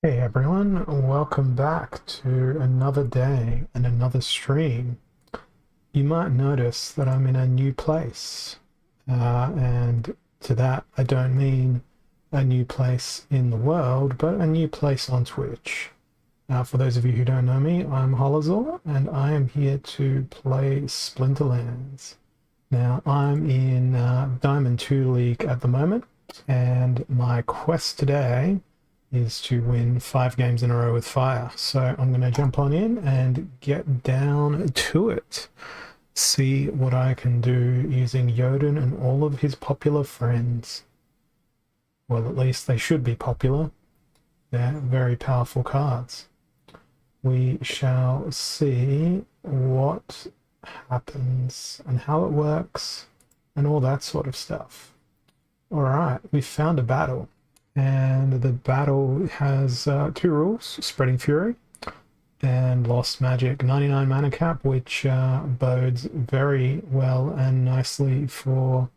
Hey everyone, welcome back to another day and another stream. You might notice that I'm in a new place, and to that I don't mean a new place in the world, but a new place on Twitch. For those of you who don't know me, I'm Holazor, and I am here to play Splinterlands. Now, I'm in Diamond 2 League at the moment, and my quest today is to win 5 games in a row with fire. So I'm going to jump on in and get down to it. See what I can do using Jotun and all of his popular friends. Well, at least they should be popular. They're very powerful cards. We shall see what happens and how it works and all that sort of stuff. All right, we found a battle. And the battle has 2 rules: Spreading Fury and Lost Magic. 99 mana cap, which bodes very well and nicely for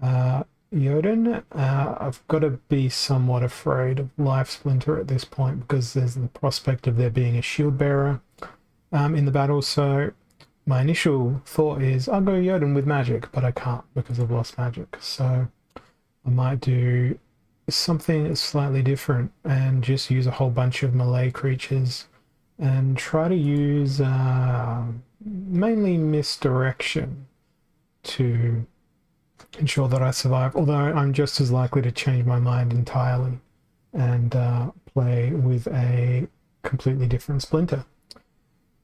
Jotun. I've got to be somewhat afraid of Life Splinter at this point because there's the prospect of there being a shield bearer in the battle. So my initial thought is I'll go Jotun with magic, but I can't because of Lost Magic. So I might do something slightly different and just use a whole bunch of melee creatures and try to use mainly misdirection to ensure that I survive, although I'm just as likely to change my mind entirely and play with a completely different Splinter.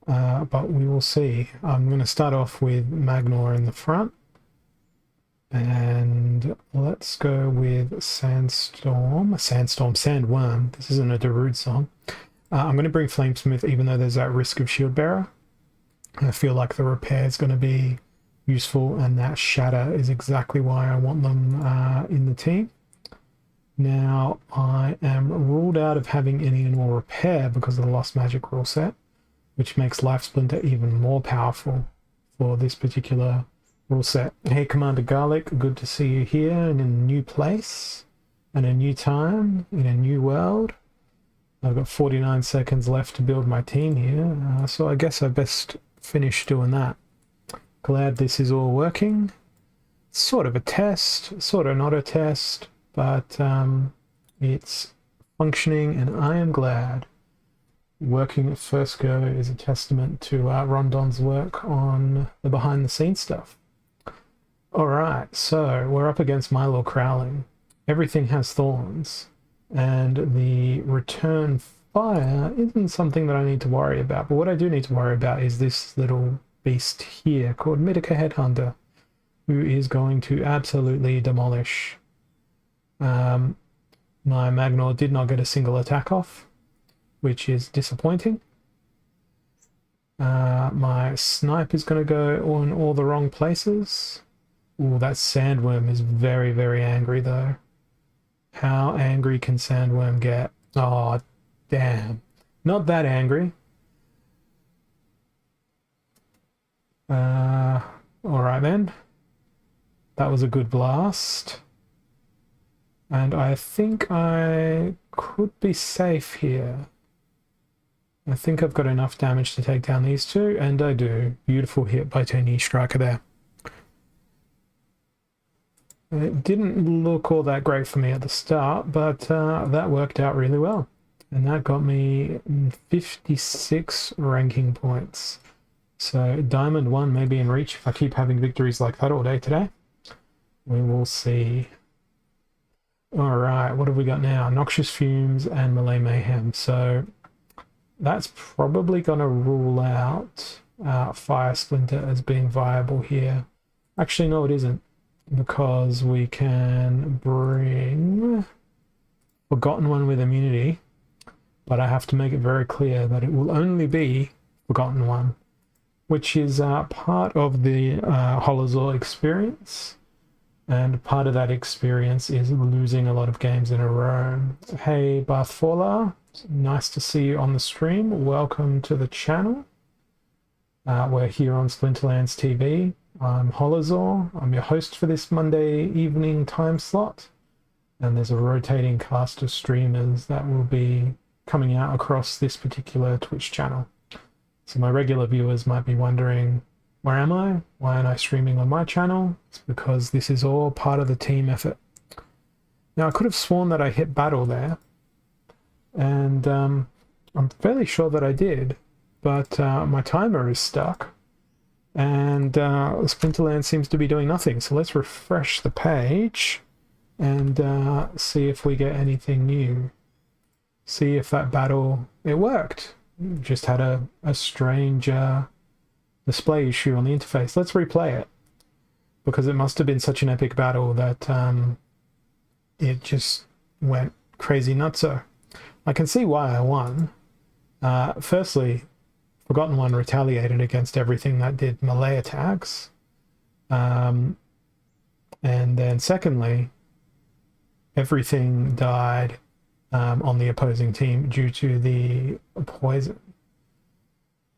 But we will see. I'm going to start off with Magnor in the front. And let's go with Sandworm. This isn't a Darude song. I'm going to bring Flamesmith even though there's that risk of Shield Bearer. I feel like the repair is going to be useful, and that Shatter is exactly why I want them in the team. Now, I am ruled out of having any more repair because of the Lost Magic rule set, which makes Life Splinter even more powerful for this particular rule set. Hey, Commander Garlic, good to see you here in a new place and a new time in a new world. I've got 49 seconds left to build my team here, so I guess I best finish doing that. Glad this is all working. Sort of a test, sort of not a test, but it's functioning, and I am glad. Working at first go is a testament to Rondon's work on the behind-the-scenes stuff. Alright, so we're up against Milo Crowling. Everything has thorns, and the return fire isn't something that I need to worry about. But what I do need to worry about is this little beast here called Mitika Headhunter, who is going to absolutely demolish. My Magnor did not get a single attack off, which is disappointing. My snipe is going to go in all the wrong places. Ooh, that Sandworm is very, very angry, though. How angry can Sandworm get? Oh, damn. Not that angry. Alright then. That was a good blast. And I think I could be safe here. I think I've got enough damage to take down these two, and I do. Beautiful hit by Tony Striker there. It didn't look all that great for me at the start, but that worked out really well. And that got me 56 ranking points. So Diamond 1 may be in reach if I keep having victories like that all day today. We will see. Alright, what have we got now? Noxious Fumes and Melee Mayhem. So that's probably going to rule out Fire Splinter as being viable here. Actually, no, it isn't, because we can bring Forgotten One with immunity, but I have to make it very clear that it will only be Forgotten One, which is part of the Holozor experience, and part of that experience is losing a lot of games in a row. Hey, Barthfola, nice to see you on the stream. Welcome to the channel. We're here on Splinterlands TV. I'm Holozor. I'm your host for this Monday evening time slot. And there's a rotating cast of streamers that will be coming out across this particular Twitch channel. So my regular viewers might be wondering, where am I? Why aren't I streaming on my channel? It's because this is all part of the team effort. Now, I could have sworn that I hit battle there, and I'm fairly sure that I did, but my timer is stuck, and Splinterlands seems to be doing nothing. So let's refresh the page and see if we get anything new. See if that battle, it worked. Just had a strange display issue on the interface. Let's replay it, because it must have been such an epic battle that it just went crazy nutso. I can see why I won. Firstly, Forgotten One retaliated against everything that did melee attacks. And then secondly, everything died on the opposing team due to the poison.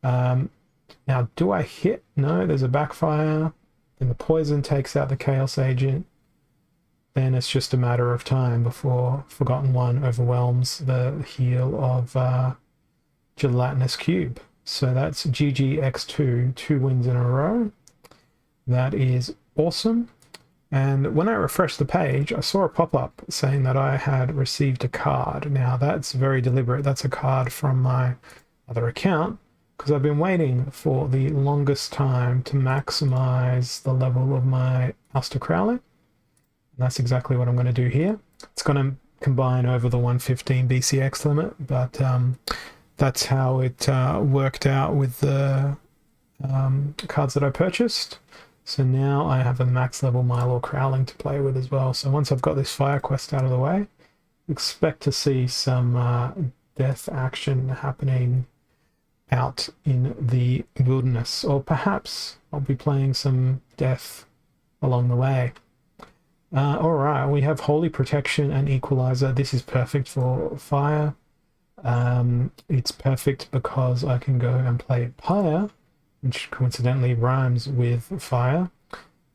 Now, do I hit? No, there's a backfire. Then the poison takes out the Chaos Agent. Then it's just a matter of time before Forgotten One overwhelms the heal of Gelatinous Cube. So that's GGX2, 2 wins in a row. That is awesome. And when I refreshed the page, I saw a pop-up saying that I had received a card. Now, that's very deliberate. That's a card from my other account, because I've been waiting for the longest time to maximize the level of my Aster Crowley. And that's exactly what I'm going to do here. It's going to combine over the 115 BCX limit, but that's how it worked out with the cards that I purchased. So now I have a max level Mylor Crowling to play with as well. So once I've got this fire quest out of the way, expect to see some death action happening out in the wilderness, or perhaps I'll be playing some death along the way. All right, we have Holy Protection and Equalizer. This is perfect for fire. It's perfect because I can go and play Pyre, which coincidentally rhymes with fire.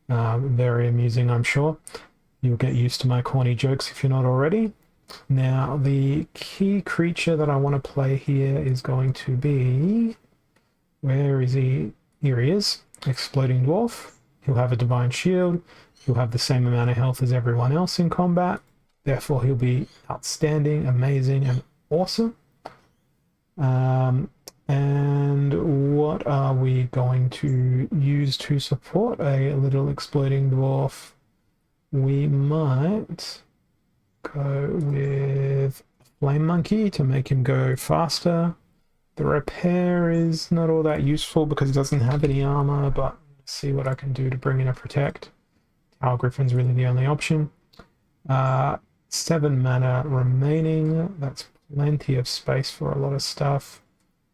Very amusing, I'm sure. You'll get used to my corny jokes if you're not already. Now, the key creature that I want to play here is going to be... Where is he? Here he is. Exploding Dwarf. He'll have a Divine Shield. He'll have the same amount of health as everyone else in combat. Therefore, he'll be outstanding, amazing, and awesome. And what are we going to use to support a little Exploding Dwarf? We might go with Flame Monkey to make him go faster. The repair is not all that useful because he doesn't have any armor, but let's see what I can do to bring in a protect. Tower Griffin's really the only option. 7 mana remaining. That's plenty of space for a lot of stuff.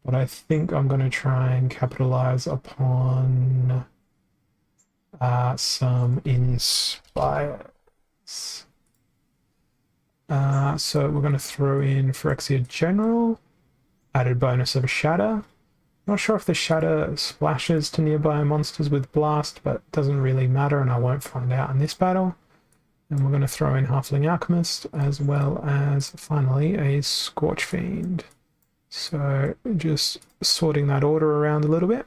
But I think I'm going to try and capitalize upon some inspires. So we're going to throw in Phyrexia General, added bonus of a Shatter. Not sure if the Shatter splashes to nearby monsters with Blast, but it doesn't really matter, and I won't find out in this battle. And we're going to throw in Halfling Alchemist, as well as, finally, a Scorch Fiend. So just sorting that order around a little bit,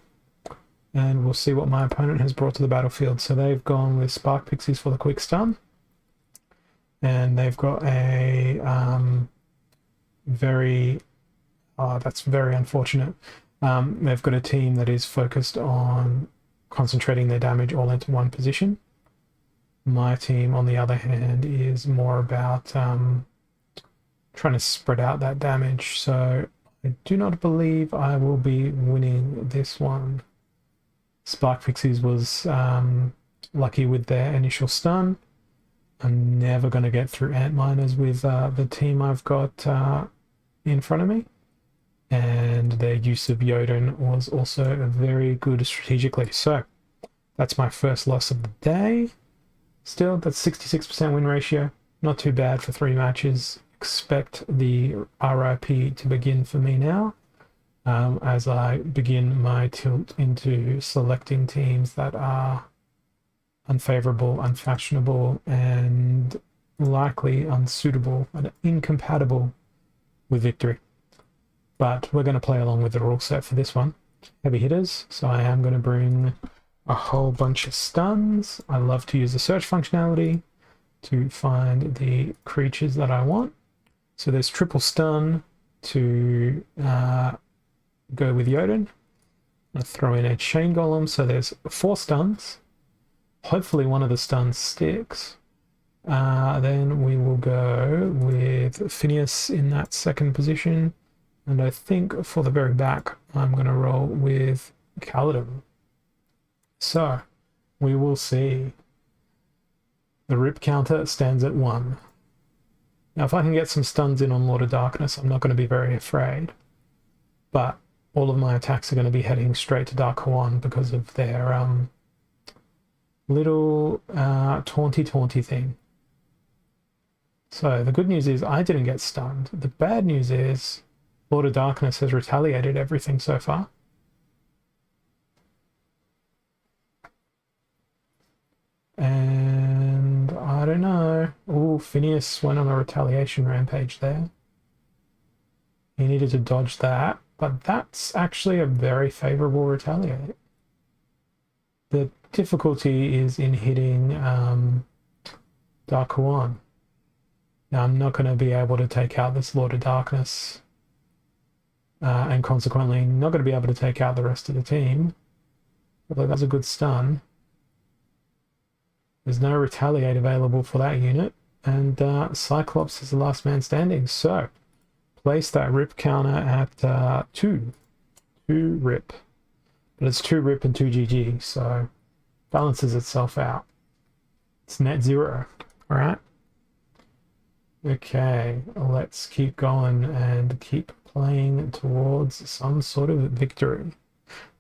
and we'll see what my opponent has brought to the battlefield. So they've gone with Spark Pixies for the quick stun, and they've got a that's very unfortunate. They've got a team that is focused on concentrating their damage all into one position. My team, on the other hand, is more about trying to spread out that damage. So I do not believe I will be winning this one. Spark Pixies was lucky with their initial stun. I'm never going to get through Antminers with the team I've got in front of me. And their use of Jotun was also very good strategically. So that's my first loss of the day. Still, that's 66% win ratio. Not too bad for 3 matches. Expect the RIP to begin for me now, as I begin my tilt into selecting teams that are unfavorable, unfashionable, and likely unsuitable and incompatible with victory. but we're going to play along with the rule set for this one. Heavy hitters, so I am going to bring a whole bunch of stuns. I love to use the search functionality to find the creatures that I want. So there's triple stun to go with Jotun. I throw in a chain golem, so there's 4 stuns. Hopefully one of the stuns sticks. Then we will go with Phineas in that second position. And I think for the very back, I'm going to roll with Kaladin. So, we will see. The rip counter stands at 1. Now, if I can get some stuns in on Lord of Darkness, I'm not going to be very afraid. But all of my attacks are going to be heading straight to Dark Hawan because of their little taunty thing. So, the good news is I didn't get stunned. The bad news is Lord of Darkness has retaliated everything so far. And I don't know. Oh, Phineas went on a retaliation rampage there. He needed to dodge that, but that's actually a very favorable retaliate. The difficulty is in hitting Dark Hawan. Now, I'm not going to be able to take out this Lord of Darkness. And consequently not going to be able to take out the rest of the team. Although that's a good stun. There's no retaliate available for that unit, and Cyclops is the last man standing. So place that rip counter at 2 rip, but it's 2 rip and 2 GG, so balances itself out. It's net 0. All right. Okay, let's keep going and keep playing towards some sort of victory.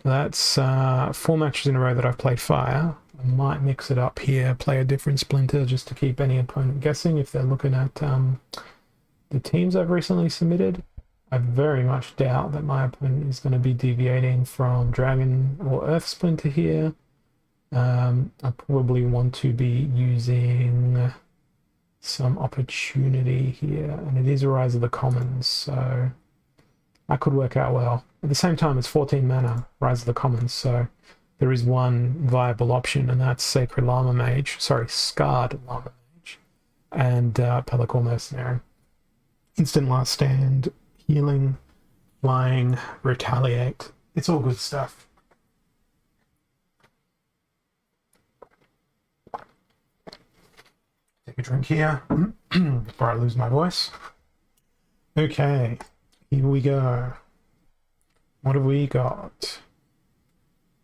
That's 4 matches in a row that I've played fire. I might mix it up here, play a different splinter just to keep any opponent guessing if they're looking at the teams I've recently submitted. I very much doubt that my opponent is going to be deviating from Dragon or Earth Splinter here. I probably want to be using some opportunity here, and it is a Rise of the Commons, so that could work out well. At the same time, it's 14 mana, Rise of the Commons, so there is one viable option, and that's Sacred Llama Mage, sorry, Scarred Llama Mage, and Pelacor Mercenary. Instant Last Stand, healing, flying, retaliate. It's all good stuff. Take a drink here before I lose my voice. Okay, here we go. What have we got?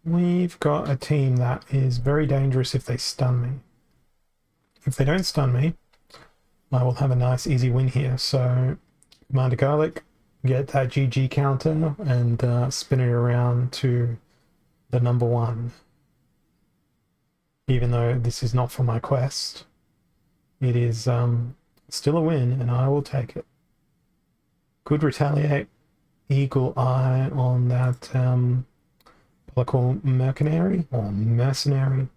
We've got a team that is very dangerous if they stun me. If they don't stun me, I will have a nice easy win here. So Commander Garlic, get that GG counter and spin it around to the number 1. Even though this is not for my quest, it is still a win and I will take it. Good retaliate. Eagle eye on that Pelacor Mercenary or Mercenary.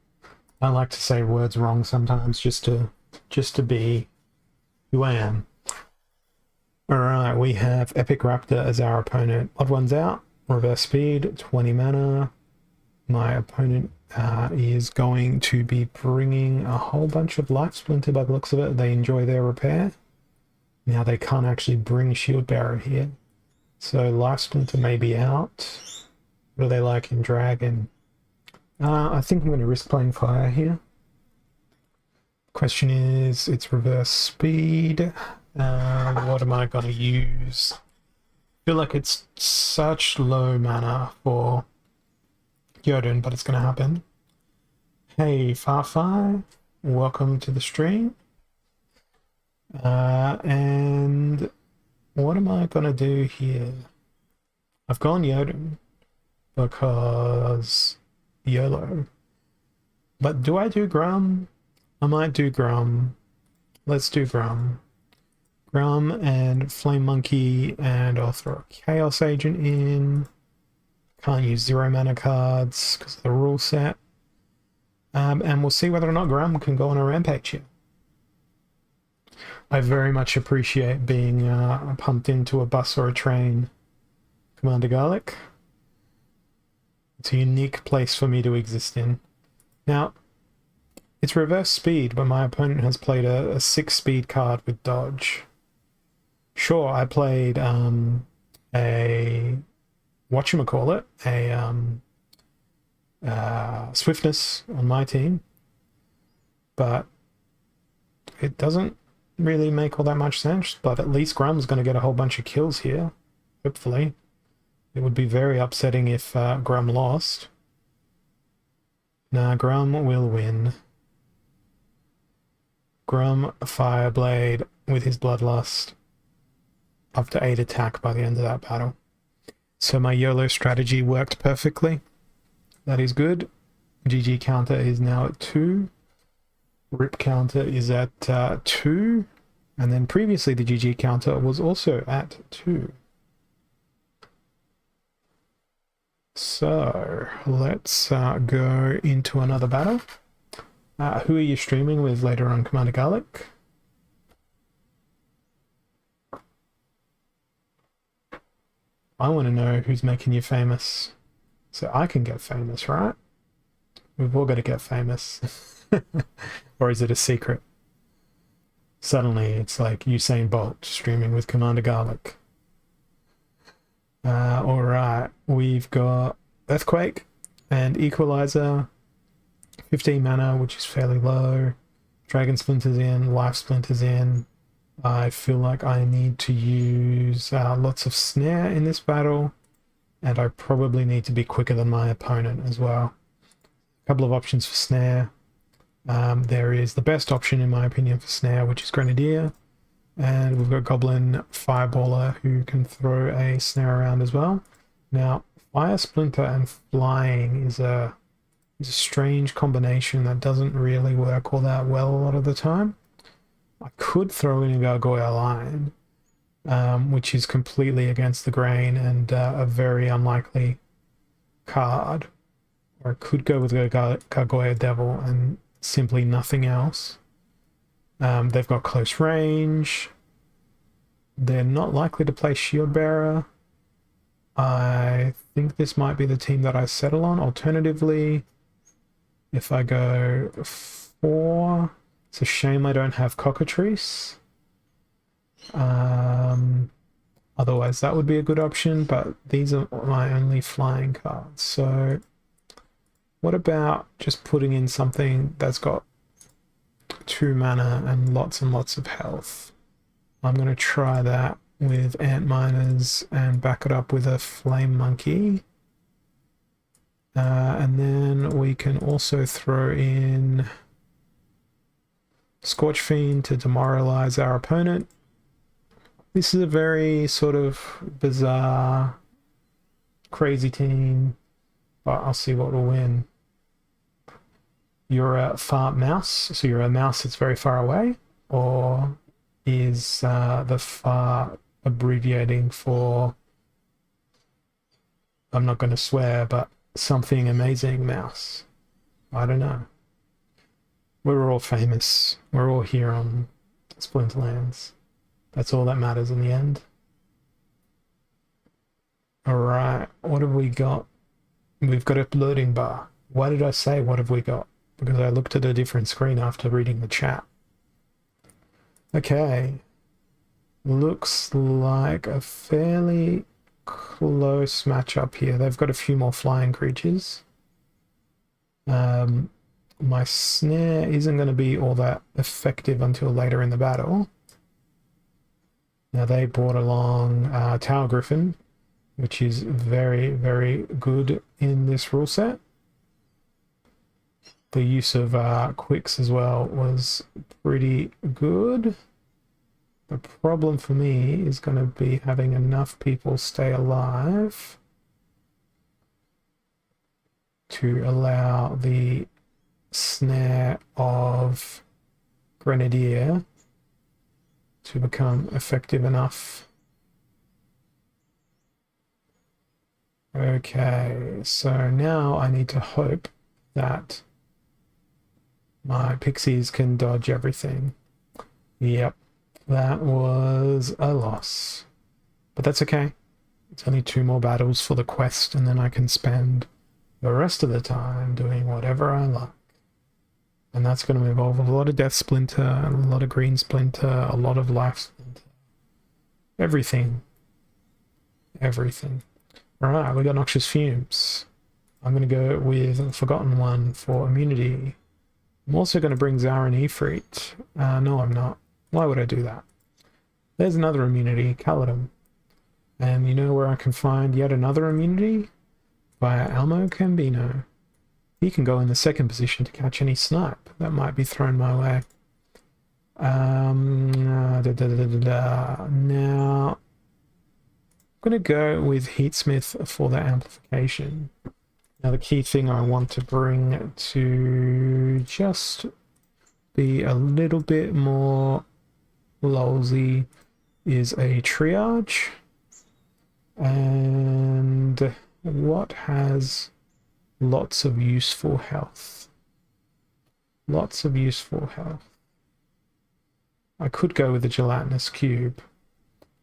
I like to say words wrong sometimes just to be who I am. Alright, we have Epic Raptor as our opponent. Odd one's out, reverse speed, 20 mana. My opponent is going to be bringing a whole bunch of Life Splinter by the looks of it. They enjoy their repair. Now they can't actually bring Shield Bearer here. So Life Splinter may be out. What do they like in Dragon? I think I'm going to risk playing fire here. Question is, it's reverse speed. What am I going to use? I feel like it's such low mana for Jotun, but it's going to happen. Hey, Farfai, welcome to the stream. And what am I going to do here? I've gone Jotun because YOLO. But do I do Grum? I might do Grum. Let's do Grum. Grum and Flame Monkey, and I'll throw a Chaos Agent in. Can't use 0 mana cards because of the rule set. And we'll see whether or not Grum can go on a rampage here. I very much appreciate being pumped into a bus or a train Commander Garlic. It's a unique place for me to exist in. Now, it's reverse speed, but my opponent has played a 6-speed card with dodge. Sure, I played a whatchamacallit, a swiftness on my team, but it doesn't really make all that much sense. But at least Grum's going to get a whole bunch of kills here, hopefully. It would be very upsetting if Grum lost. Nah, Grum will win. Grum Fireblade with his Bloodlust up to 8 attack by the end of that battle. So my YOLO strategy worked perfectly. That is good. GG counter is now at 2. RIP counter is at 2. And then previously the GG counter was also at 2. So let's go into another battle. Who are you streaming with later on, Commander Garlic? I want to know who's making you famous. So I can get famous, right? We've all got to get famous. Or is it a secret? Suddenly it's like Usain Bolt streaming with Commander Garlic. Alright, we've got Earthquake and Equalizer. 15 mana, which is fairly low. Dragon Splinters in, Life Splinters in. I feel like I need to use lots of Snare in this battle, and I probably need to be quicker than my opponent as well. A couple of options for Snare. There is the best option in my opinion for Snare, which is Grenadier, and we've got Goblin Fireballer who can throw a Snare around as well. Now, Fire Splinter and Flying is a strange combination that doesn't really work all that well a lot of the time. I could throw in a Gargoyle Lion, which is completely against the grain and a very unlikely card. Or I could go with a Gargoyle Devil and simply nothing else. They've got close range. They're not likely to play Shield Bearer. I think this might be the team that I settle on. Alternatively, if I go 4, it's a shame I don't have Cockatrice. Otherwise that would be a good option, but these are my only flying cards. So what about just putting in something that's got 2 mana and lots of health? I'm going to try that with Ant Miners and back it up with a Flame Monkey. And then we can also throw in Scorch Fiend to demoralize our opponent. This is a very sort of bizarre, crazy team, but I'll see what will win. You're a far mouse, so you're a mouse that's very far away, or is the far abbreviating for, I'm not going to swear, but something amazing mouse? I don't know. We're all famous. We're all here on Splinterlands. That's all that matters in the end. Alright, what have we got? We've got a loading bar. Why did I say what have we got? Because I looked at a different screen after reading the chat. Okay. Looks like a fairly close matchup here. They've got a few more flying creatures. My Snare isn't going to be all that effective until later in the battle. Now they brought along Tower Griffin, which is very, very good in this rule set. The use of Quicks as well was pretty good. The problem for me is going to be having enough people stay alive to allow the Snare of Grenadier to become effective enough. Okay, so now I need to hope that my pixies can dodge everything. Yep, that was a loss. But that's okay. It's only 2 more battles for the quest, and then I can spend the rest of the time doing whatever I like. And that's going to involve a lot of Death Splinter, a lot of Green Splinter, a lot of Life Splinter. Everything. Everything. Alright, we got Noxious Fumes. I'm going to go with Forgotten One for immunity. I'm also going to bring Zara and Ifrit. No, I'm not. Why would I do that? There's another immunity, Kaladin. And you know where I can find yet another immunity? Via Almo Cambino. He can go in the second position to catch any snipe that might be thrown my way. Now, I'm going to go with Heatsmith for the amplification. Now, the key thing I want to bring to just be a little bit more lolsy is a triage. And what has lots of useful health? Lots of useful health. I could go with the gelatinous cube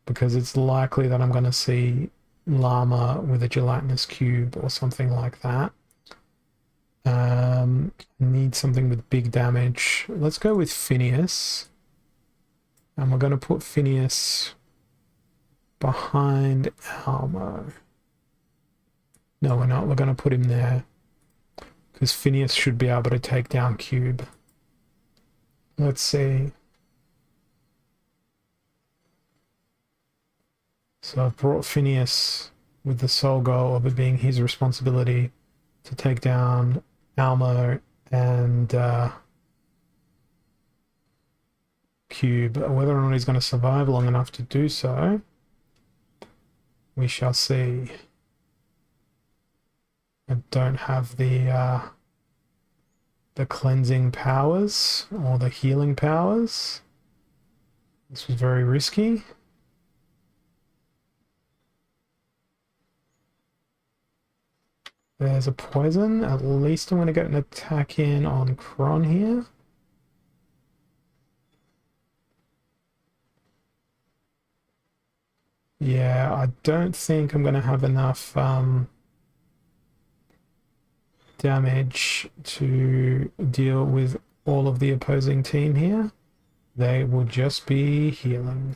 because it's likely that I'm going to see llama with a gelatinous cube or something like that. Need something with big damage. Let's go with Phineas. And we're going to put Phineas behind Almo. No, we're not. We're going to put him there because Phineas should be able to take down Cube. Let's see. So I've brought Phineas with the sole goal of it being his responsibility to take down Almo and Cube. Whether or not he's going to survive long enough to do so, we shall see. I don't have the cleansing powers or the healing powers. This was very risky. There's a poison. At least I'm going to get an attack in on Kron here. Yeah, I don't think I'm going to have enough damage to deal with all of the opposing team here. They will just be healing.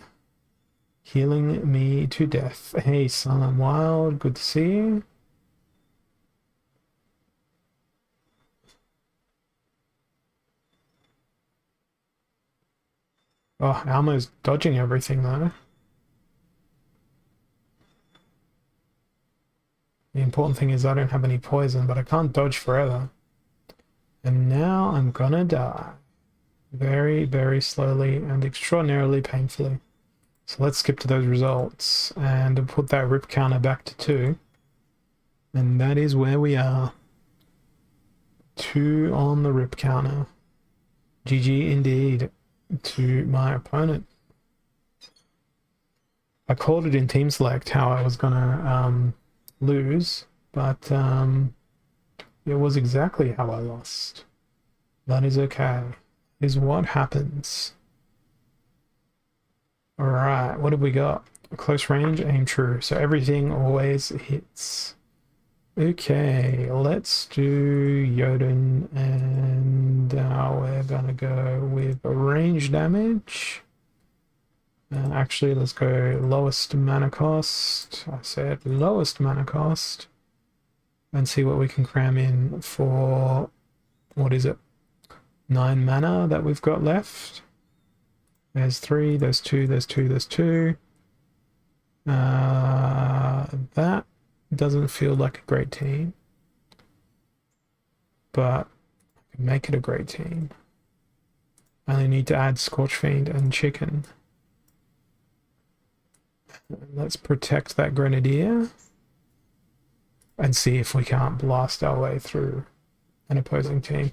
Healing me to death. Hey, Silent Wild, good to see you. Oh, Almo's dodging everything though. The important thing is I don't have any poison, but I can't dodge forever. And now I'm gonna die. Very, very slowly and extraordinarily painfully. So let's skip to those results and put that rip counter back to 2. And that is where we are. 2 on the rip counter. GG indeed to my opponent. I called it in team select how I was gonna lose, but it was exactly how I lost. That is okay. Is what happens. Alright, what have we got? Close range, aim true. So everything always hits. Okay, let's do Jotun, and we're gonna go with range damage. Actually, let's go lowest mana cost. I said lowest mana cost. And see what we can cram in for, what is it? 9 mana that we've got left. There's 3, there's 2, there's 2, there's 2. That doesn't feel like a great team. But I can make it a great team. I only need to add Scorch Fiend and Chicken. Let's protect that Grenadier and see if we can't blast our way through an opposing team.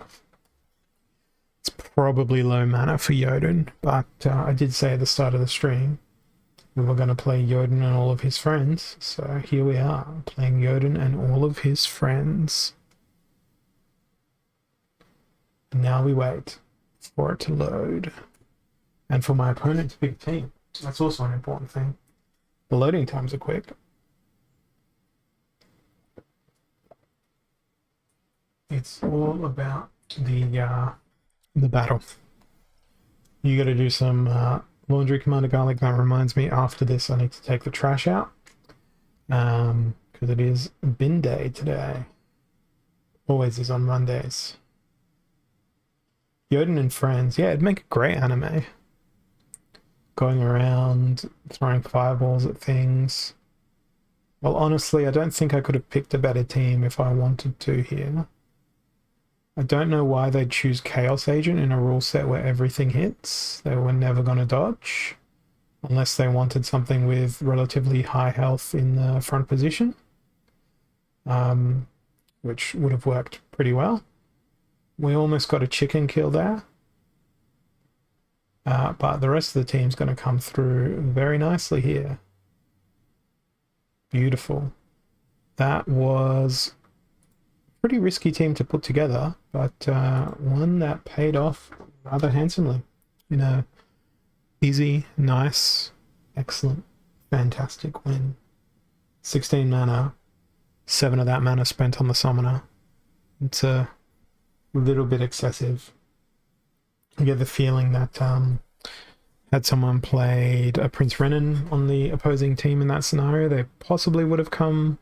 It's probably low mana for Jotun, but I did say at the start of the stream we were going to play Jotun and all of his friends, so here we are, playing Jotun and all of his friends. And now we wait for it to load, and for my opponent to pick team. That's also an important thing. The loading times are quick. It's all about the battle. You got to do some laundry, Commander Garlic. That reminds me, after this, I need to take the trash out. Because it is bin day today. Always is on Mondays. Yoden and Friends. Yeah, it'd make a great anime. Going around, throwing fireballs at things. Well, honestly, I don't think I could have picked a better team if I wanted to here. I don't know why they'd choose Chaos Agent in a rule set where everything hits. They were never going to dodge. Unless they wanted something with relatively high health in the front position. Which would have worked pretty well. We almost got a chicken kill there. But the rest of the team's going to come through very nicely here. Beautiful. That was a pretty risky team to put together, but one that paid off rather handsomely. You know, easy, nice, excellent, fantastic win. 16 mana, 7 of that mana spent on the summoner. It's a little bit excessive. I get the feeling that had someone played a Prince Renan on the opposing team in that scenario, they possibly would have come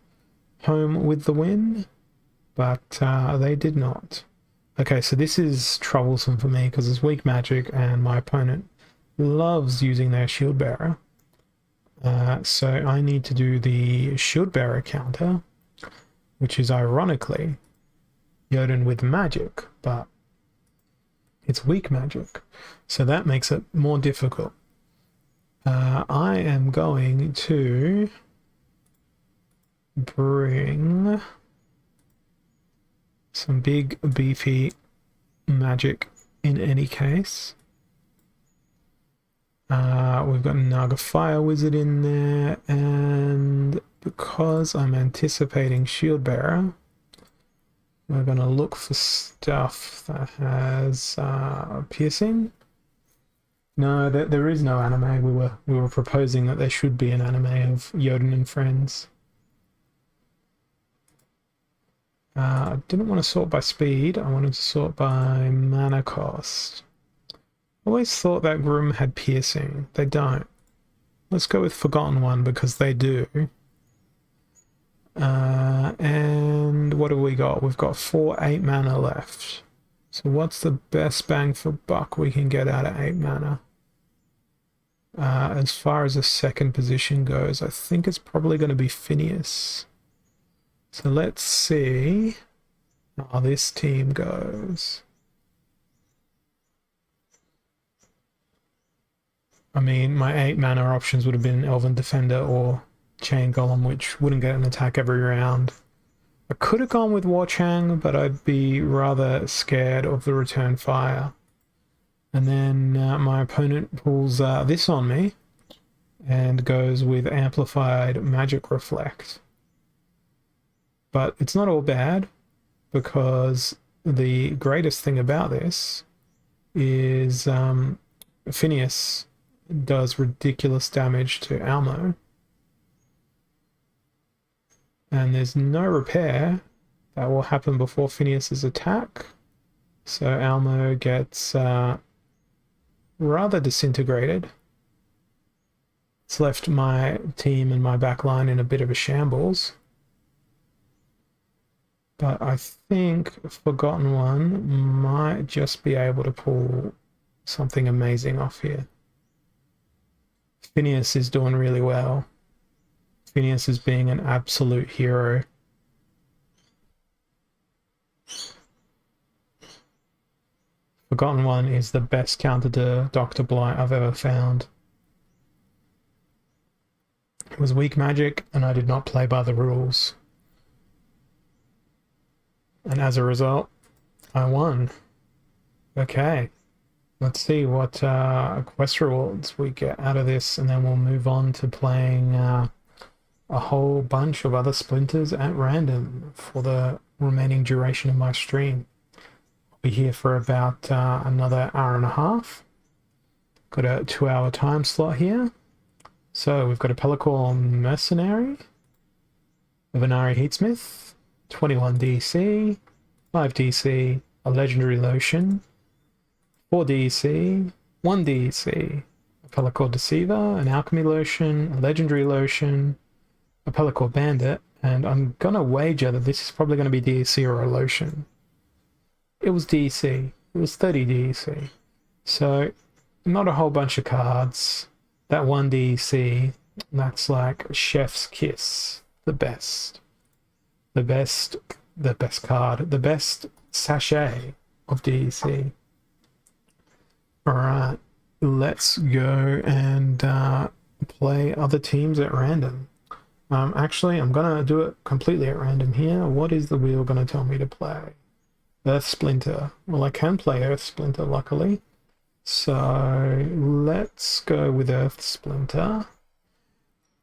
home with the win, but they did not. Okay, so this is troublesome for me because it's weak magic and my opponent loves using their shield bearer. So I need to do the shield bearer counter, which is ironically Yoden with magic, but it's weak magic, so that makes it more difficult. I am going to bring some big beefy magic in any case. We've got Naga Fire Wizard in there, and because I'm anticipating Shield Bearer, we're going to look for stuff that has piercing. No, there is no anime. We were proposing that there should be an anime of Yoden and Friends. I didn't want to sort by speed. I wanted to sort by mana cost. Always thought that Groom had piercing. They don't. Let's go with Forgotten One because they do. And what have we got? We've got 4 8 mana left. So what's the best bang for buck we can get out of 8 mana? As far as the second position goes, I think it's probably going to be Phineas. So let's see how this team goes. I mean, my 8 mana options would have been Elven Defender or Chain Golem, which wouldn't get an attack every round. I could have gone with War Chang, but I'd be rather scared of the return fire. And then my opponent pulls this on me and goes with Amplified Magic Reflect. But it's not all bad, because the greatest thing about this is Phineas does ridiculous damage to Almo. And there's no repair that will happen before Phineas's attack. So Almo gets rather disintegrated. It's left my team and my back line in a bit of a shambles. But I think Forgotten One might just be able to pull something amazing off here. Phineas is doing really well. Phineas is being an absolute hero. Forgotten One is the best counter to Dr. Blight I've ever found. It was weak magic, and I did not play by the rules. And as a result, I won. Okay. Let's see what quest rewards we get out of this, and then we'll move on to playing a whole bunch of other Splinters at random for the remaining duration of my stream. I'll be here for about another hour and a half. Got a 2-hour time slot here. So we've got a Pelacor Mercenary, a Venari Heatsmith, 21 DC, 5 DC, a legendary lotion, 4 DC, 1 DC, a Pelacor Deceiver, an alchemy lotion, a legendary lotion, a Pelacor Bandit, and I'm gonna wager that this is probably going to be DC or a lotion. It was DC. It was 30 DC. So not a whole bunch of cards. That 1 DC, that's like chef's kiss. The best. The best card. The best sachet of DC. Alright, let's go and play other teams at random. Actually, I'm going to do it completely at random here. What is the wheel going to tell me to play? Earth Splinter. Well, I can play Earth Splinter, luckily. So let's go with Earth Splinter.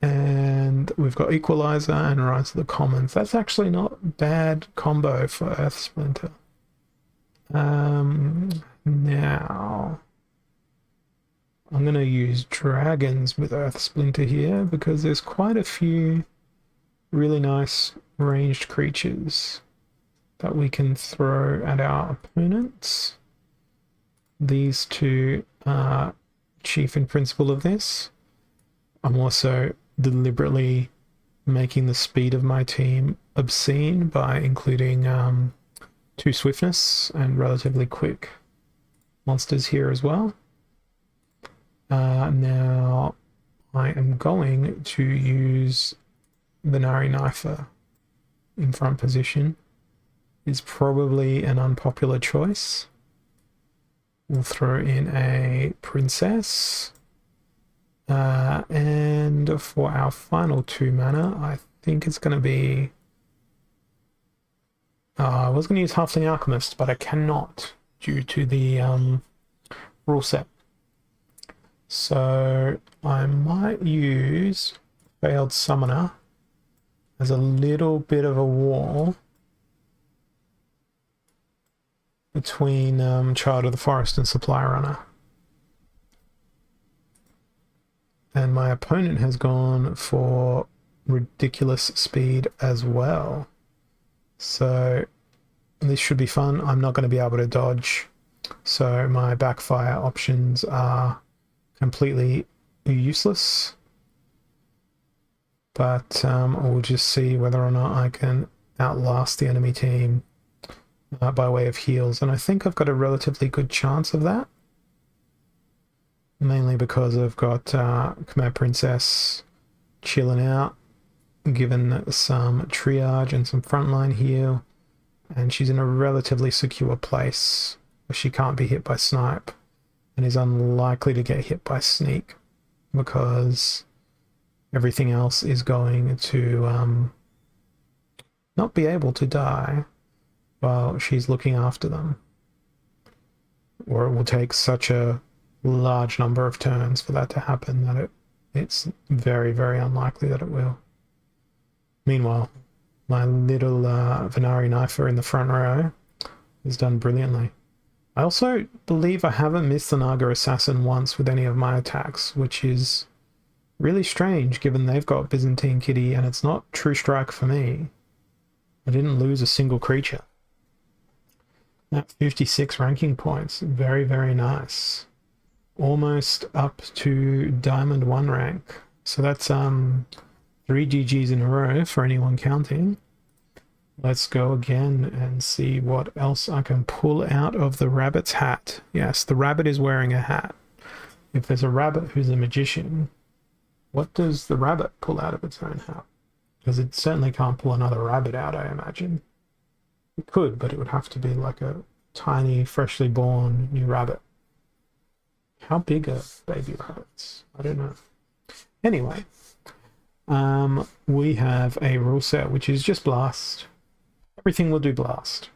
And we've got Equalizer and Rise of the Commons. That's actually not a bad combo for Earth Splinter. Now I'm going to use dragons with Earth Splinter here because there's quite a few really nice ranged creatures that we can throw at our opponents. These two are chief and principal of this. I'm also deliberately making the speed of my team obscene by including 2 swiftness and relatively quick monsters here as well. Now I am going to use Venari Knifer in front position. It's probably an unpopular choice. We'll throw in a princess. And for our final 2 mana, I think it's going to be... I was going to use Halfling Alchemist, but I cannot due to the rule set. So I might use Failed Summoner as a little bit of a wall between Child of the Forest and Supply Runner. And my opponent has gone for ridiculous speed as well. So this should be fun. I'm not going to be able to dodge. So my backfire options are completely useless. But we'll just see whether or not I can outlast the enemy team by way of heals. And I think I've got a relatively good chance of that. Mainly because I've got Khmer Princess chilling out, given some triage and some frontline heal, and she's in a relatively secure place where she can't be hit by snipe and is unlikely to get hit by sneak because everything else is going to not be able to die while she's looking after them, or it will take such a large number of turns for that to happen that it's very, very unlikely that it will. Meanwhile, my little Venari Knifer in the front row has done brilliantly. I also believe I haven't missed the Naga Assassin once with any of my attacks, which is really strange given they've got Byzantine Kitty and it's not True Strike for me. I didn't lose a single creature. At 56 ranking points, very, very nice. Almost up to Diamond 1 rank. So that's 3 GGs in a row for anyone counting. Let's go again and see what else I can pull out of the rabbit's hat. Yes, the rabbit is wearing a hat. If there's a rabbit who's a magician, what does the rabbit pull out of its own hat? Because it certainly can't pull another rabbit out, I imagine. It could, but it would have to be like a tiny, freshly born new rabbit. How big are baby rabbits? I don't know. Anyway, we have a rule set which is just blast. Everything will do blast.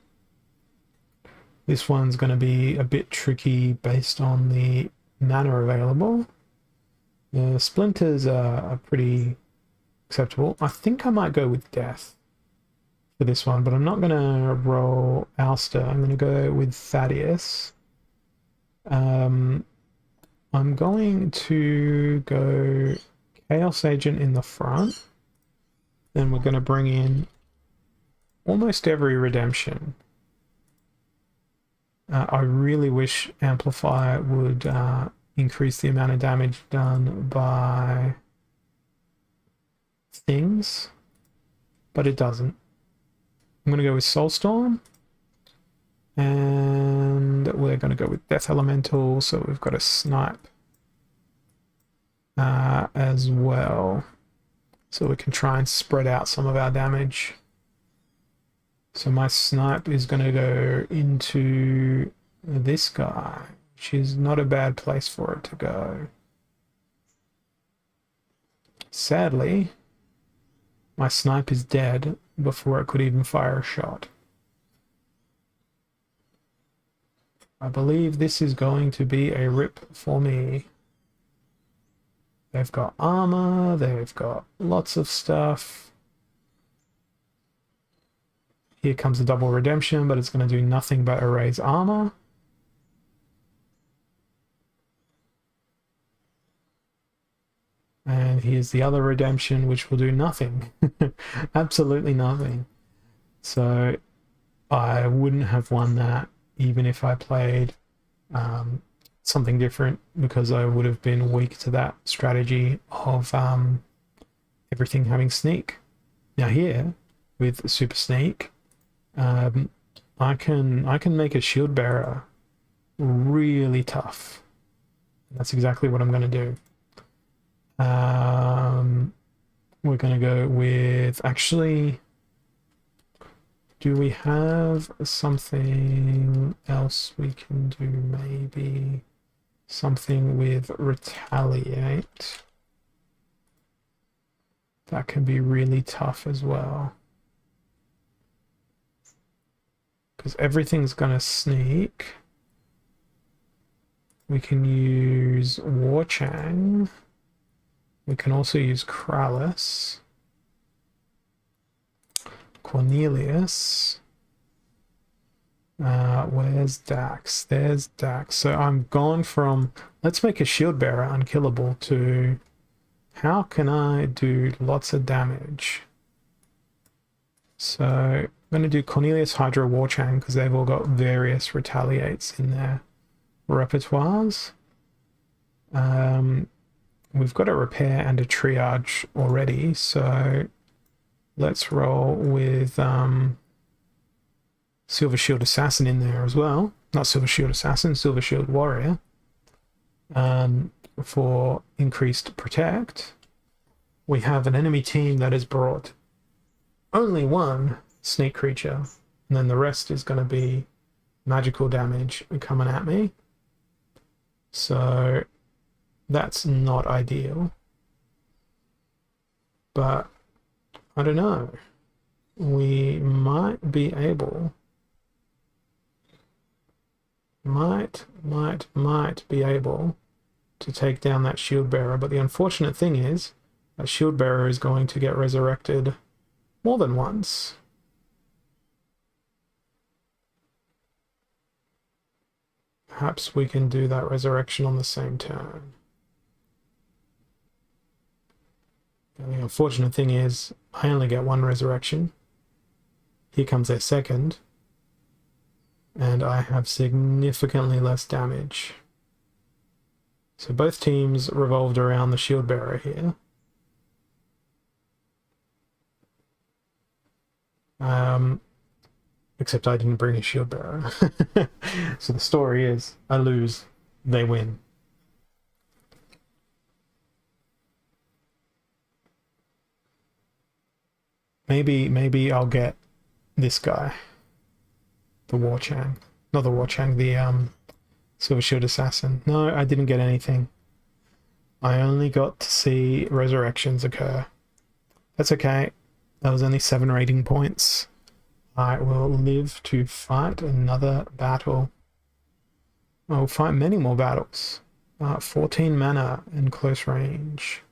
This one's going to be a bit tricky based on the mana available. The splinters are pretty acceptable. I think I might go with death for this one, but I'm not going to roll Alster. I'm going to go with Thaddeus. I'm going to go Chaos Agent in the front. Then we're going to bring in almost every redemption. I really wish Amplify would increase the amount of damage done by things, but it doesn't. I'm going to go with Soulstorm, and we're going to go with Death Elemental, so we've got a Snipe as well, so we can try and spread out some of our damage. So my Snipe is going to go into this guy, which is not a bad place for it to go. Sadly, my Snipe is dead before it could even fire a shot. I believe this is going to be a rip for me. They've got armor, they've got lots of stuff. Here comes a double redemption, but it's going to do nothing but erase armor. And here's the other redemption, which will do nothing. Absolutely nothing. So I wouldn't have won that even if I played something different, because I would have been weak to that strategy of everything having sneak. Now here, with super sneak, I can make a shield bearer really tough. That's exactly what I'm going to do. We're going to go with, actually, do we have something else we can do? Maybe something with retaliate. That can be really tough as well, because everything's going to sneak. We can use Warchang. We can also use Kralis. Cornelius. Where's Dax? There's Dax. So I'm gone from let's make a shield bearer unkillable to how can I do lots of damage? So I'm going to do Cornelius, Hydra, Warchang, because they've all got various retaliates in their repertoires. We've got a repair and a triage already, so let's roll with Silver Shield Assassin in there as well. Not Silver Shield Assassin, Silver Shield Warrior, for increased protect. We have an enemy team that has brought only one sneak creature, and then the rest is going to be magical damage coming at me. So that's not ideal, but I don't know. We might be able, might be able to take down that shield bearer. But the unfortunate thing is that shield bearer is going to get resurrected more than once. Perhaps we can do that resurrection on the same turn. And the unfortunate thing is I only get one resurrection. Here comes their second, and I have significantly less damage. So both teams revolved around the shield bearer here. Except I didn't bring a shield bearer. So the story is I lose, they win. Maybe I'll get this guy, the Warchang, not the Warchang, the Silver Shield Assassin. No, I didn't get anything. I only got to see resurrections occur. That's okay. That was only 7 rating points. I will live to fight another battle. I'll fight many more battles. 14 mana in close range.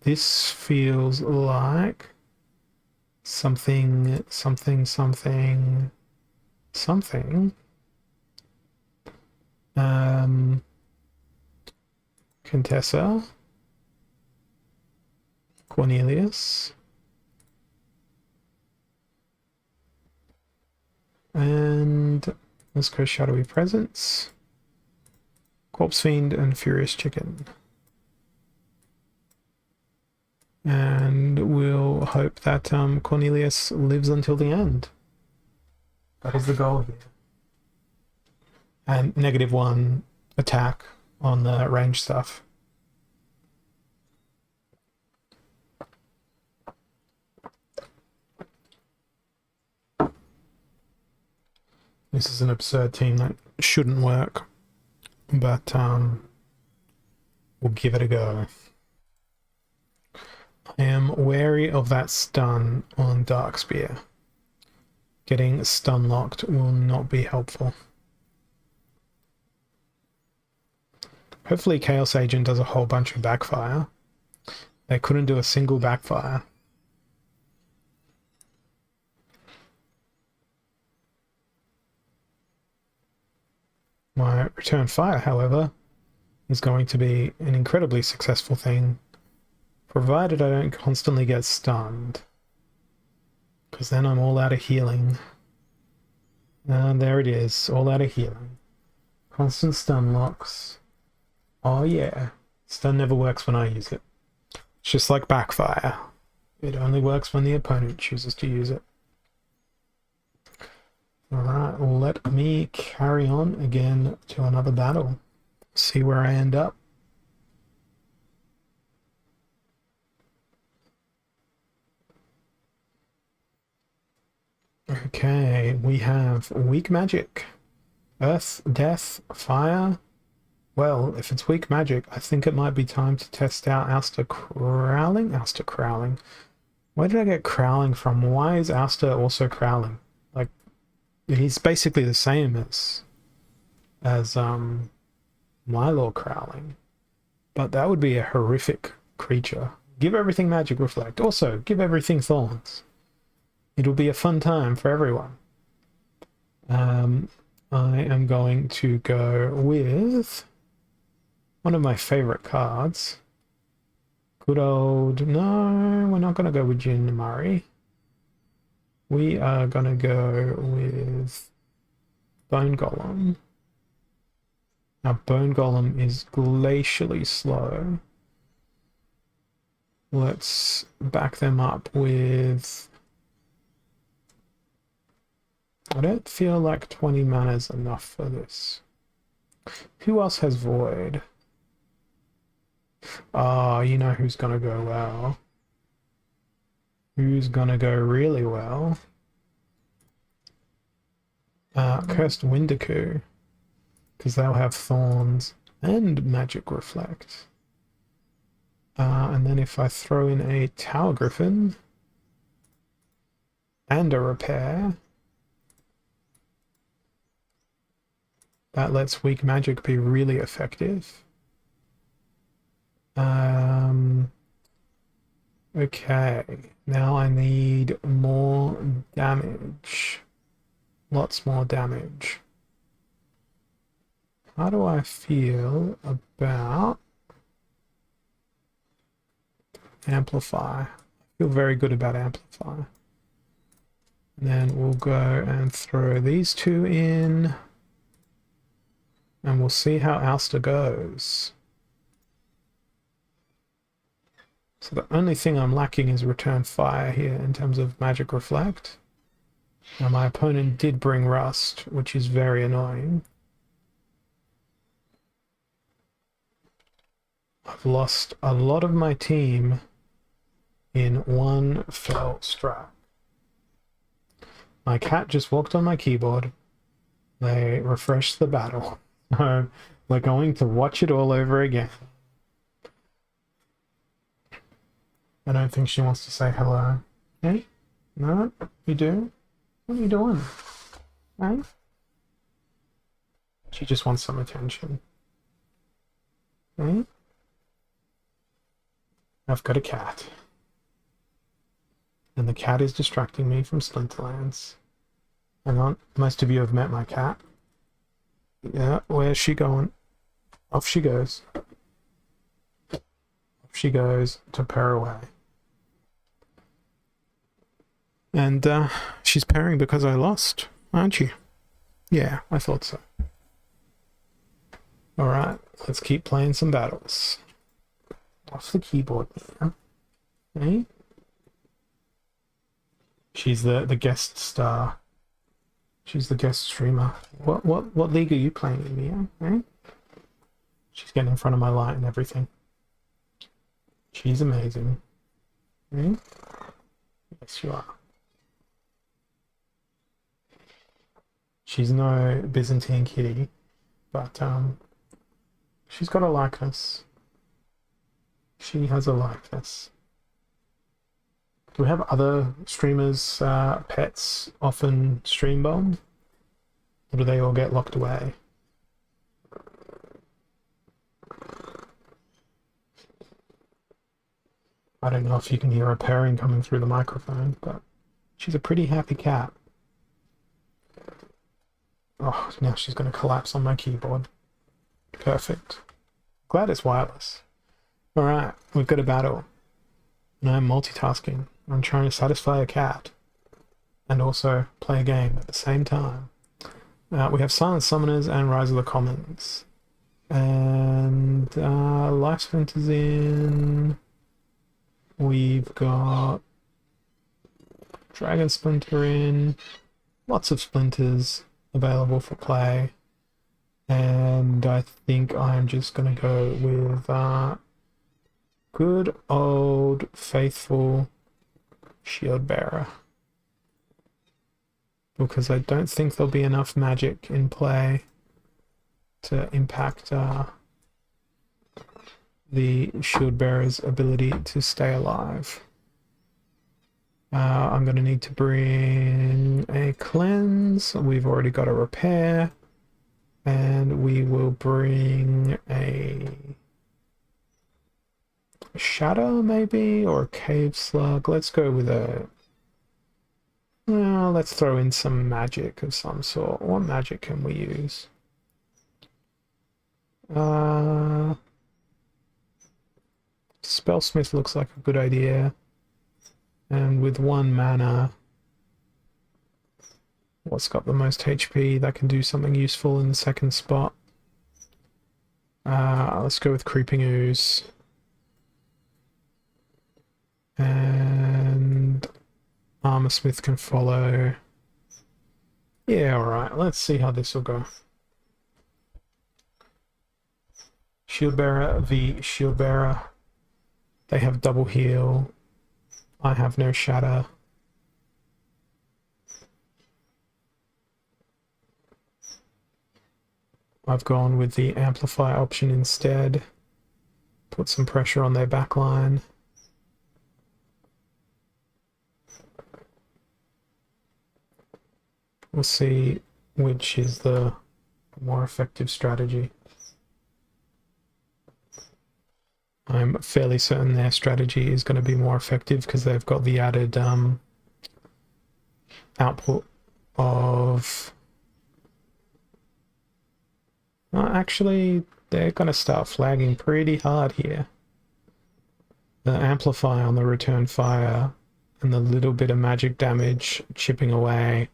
This feels like something. Contessa. Cornelius. And Let's go Shadowy Presence, Corpse Fiend, and Furious Chicken. And we'll hope that Cornelius lives until the end. That is the goal here. And -1 attack on the range stuff. This is an absurd team that shouldn't work, but we'll give it a go. I am wary of that stun on Darkspear. Getting stun locked will not be helpful. Hopefully Chaos Agent does a whole bunch of backfire. They couldn't do a single backfire. My return fire, however, is going to be an incredibly successful thing, provided I don't constantly get stunned. Because then I'm all out of healing. And there it is, all out of healing. Constant stun locks. Oh yeah. Stun never works when I use it. It's just like backfire. It only works when the opponent chooses to use it. Alright, let me carry on again to another battle. See where I end up. Okay, we have weak magic. Earth, death, fire. Well, if it's weak magic, I think it might be time to test out Ouster Crowling. Ouster Crowling. Where did I get Crowling from? Why is Ouster also Crowling? Like, he's basically the same as Mylor Crowling. But that would be a horrific creature. Give everything Magic Reflect. Also, give everything Thorns. It'll be a fun time for everyone. I am going to go with one of my favorite cards. Good old... No, we're not going to go with Jin Murray. We are going to go with Bone Golem. Now, Bone Golem is glacially slow. Let's back them up with... I don't feel like 20 mana is enough for this. Who else has Void? Oh, you know who's gonna go well. Who's gonna go really well? Cursed Windaku. Because they'll have Thorns and Magic Reflect. And then if I throw in a Tower Griffin and a Repair, that lets weak magic be really effective. Okay, now I need more damage. Lots more damage. How do I feel about Amplify? I feel very good about Amplify. And then we'll go and throw these two in. And we'll see how Ouster goes. So the only thing I'm lacking is Return Fire here in terms of Magic Reflect. Now my opponent did bring Rust, which is very annoying. I've lost a lot of my team in one fell strike. My cat just walked on my keyboard. They refreshed the battle. So we're going to watch it all over again. I don't think she wants to say hello. Hey? No? You do? What are you doing? Hey? She just wants some attention. Hey? I've got a cat. And the cat is distracting me from Splinterlands. Hang on, most of you have met my cat. Yeah, where's she going? Off she goes. Off she goes to purr away. And she's purring because I lost, aren't you? Yeah, I thought so. Alright, let's keep playing some battles. Off the keyboard now. Okay. She's the guest star. She's the guest streamer. What league are you playing in, Mia? Eh? She's getting in front of my light and everything. She's amazing. Eh? Yes, you are. She's no Byzantine kitty, but she's got a likeness. She has a likeness. Do we have other streamers' pets often stream bomb? Or do they all get locked away? I don't know if you can hear her purring coming through the microphone, but she's a pretty happy cat. Oh, now she's going to collapse on my keyboard. Perfect. Glad it's wireless. Alright, we've got a battle. And I'm multitasking. I'm trying to satisfy a cat. And also play a game at the same time. We have Silent Summoners and Rise of the Commons. And Life Splinters in. We've got Dragon Splinter in. Lots of splinters available for play. And I think I'm just going to go with good old faithful Shield Bearer. Because I don't think there'll be enough magic in play to impact the Shield Bearer's ability to stay alive. I'm going to need to bring a cleanse. We've already got a repair. And we will bring a shadow maybe, or a cave slug. Let's go with a... let's throw in some magic of some sort. What magic can we use? Spellsmith looks like a good idea. And with 1 mana, what's got the most HP that can do something useful in the second spot? Let's go with Creeping Ooze. And Armor Smith can follow. Yeah, alright, let's see how this will go. Shield Bearer v Shield Bearer. They have double heal. I have no shatter. I've gone with the amplify option instead. Put some pressure on their backline. We'll see which is the more effective strategy. I'm fairly certain their strategy is going to be more effective because they've got the added output of... actually, they're going to start flagging pretty hard here. The amplify on the return fire and the little bit of magic damage chipping away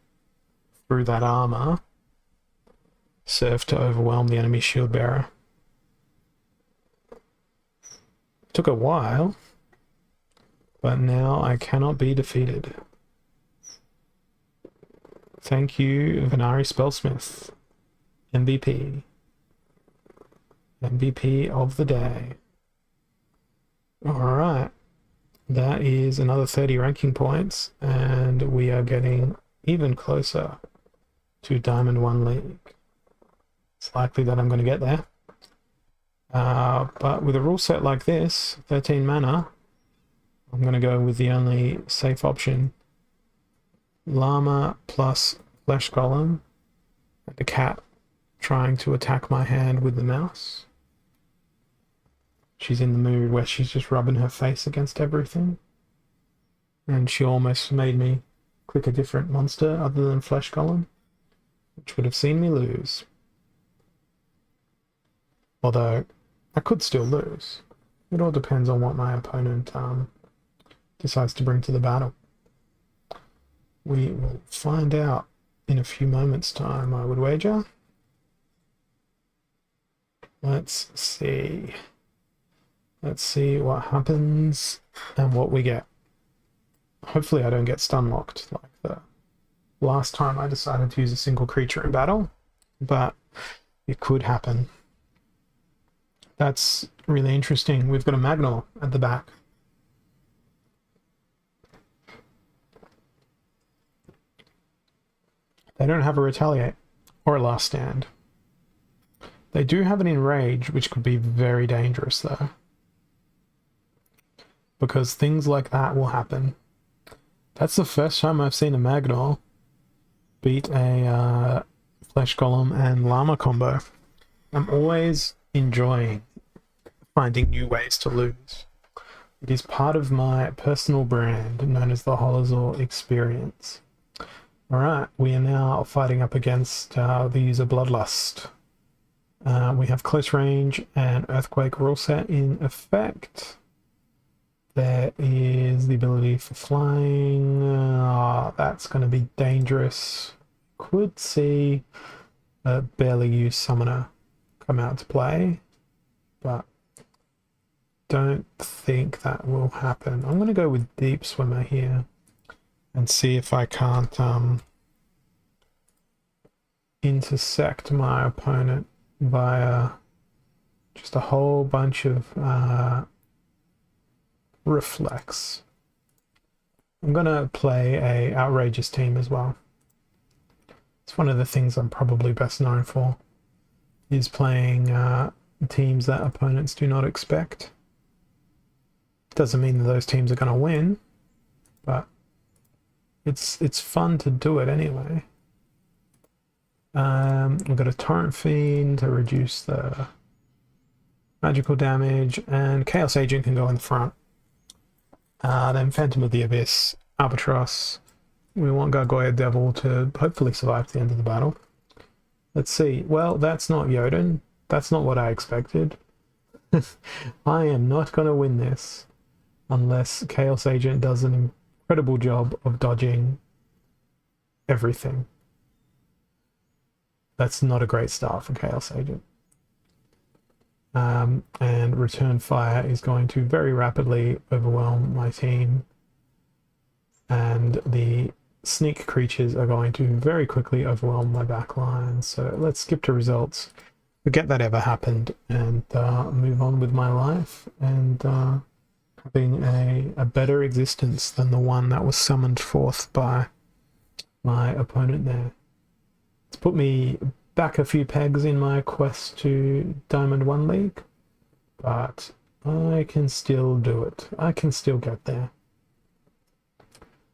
through that armor serve to overwhelm the enemy shield bearer. Took a while, but now I cannot be defeated. Thank you, Venari Spellsmith. MVP. MVP of the day. Alright. That is another 30 ranking points, and we are getting even closer to Diamond 1 League. It's likely that I'm going to get there. But with a rule set like this, 13 mana, I'm going to go with the only safe option. Llama plus Flesh Golem, and the cat trying to attack my hand with the mouse. She's in the mood where she's just rubbing her face against everything. And she almost made me click a different monster other than Flesh Golem, which would have seen me lose. Although, I could still lose. It all depends on what my opponent decides to bring to the battle. We will find out in a few moments' time, I would wager. Let's see. Let's see what happens and what we get. Hopefully I don't get stun locked like the last time I decided to use a single creature in battle, but it could happen. That's really interesting. We've got a Magnol at the back. They don't have a Retaliate or a Last Stand. They do have an Enrage, which could be very dangerous though, because things like that will happen. That's the first time I've seen a Magnol beat a Flesh Golem and Llama combo. I'm always enjoying finding new ways to lose. It is part of my personal brand known as the Holozor experience. Alright, we are now fighting up against the user Bloodlust. We have Close Range and Earthquake rule set in effect. There is the ability for flying. That's going to be dangerous. Could see a barely used summoner come out to play, but don't think that will happen. I'm going to go with Deep Swimmer here and see if I can't intersect my opponent via just a whole bunch of reflex. I'm gonna play a outrageous team as well. It's one of the things I'm probably best known for, is playing teams that opponents do not expect. Doesn't mean that those teams are gonna win, but it's fun to do it anyway. We've got a Torrent Fiend to reduce the magical damage, and Chaos Agent can go in the front. Then Phantom of the Abyss, Albatross. We want Gargoyle Devil to hopefully survive to the end of the battle. Let's see. Well, that's not Jotun. That's not what I expected. I am not going to win this unless Chaos Agent does an incredible job of dodging everything. That's not a great start for Chaos Agent. And Return Fire is going to very rapidly overwhelm my team, and the sneak creatures are going to very quickly overwhelm my backline. So let's skip to results, forget that ever happened, and move on with my life and having a better existence than the one that was summoned forth by my opponent there. It's put me back a few pegs in my quest to Diamond 1 League, but I can still do it. I can still get there.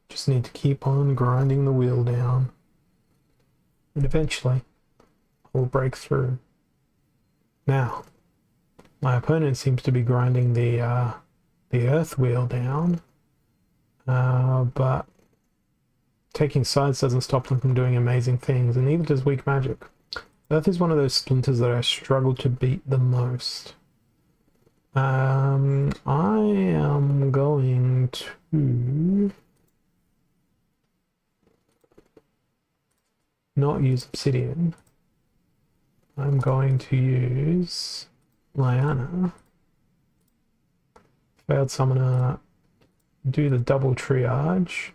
Just need to keep on grinding the wheel down, and eventually I'll break through. Now, my opponent seems to be grinding the earth wheel down, but taking sides doesn't stop them from doing amazing things, and neither does weak magic. Earth is one of those splinters that I struggle to beat the most. I am going to not use Obsidian. I'm going to use Lyanna. Failed Summoner, do the double triage,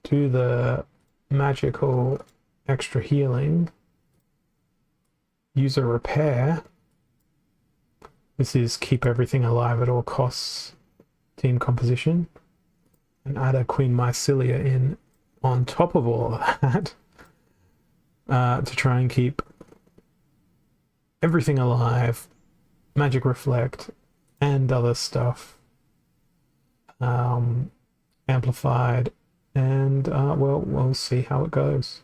do the magical extra healing, use a repair. This is keep everything alive at all costs team composition, and add a Queen Mycelia in on top of all of that to try and keep everything alive, magic reflect and other stuff amplified, and well, we'll see how it goes.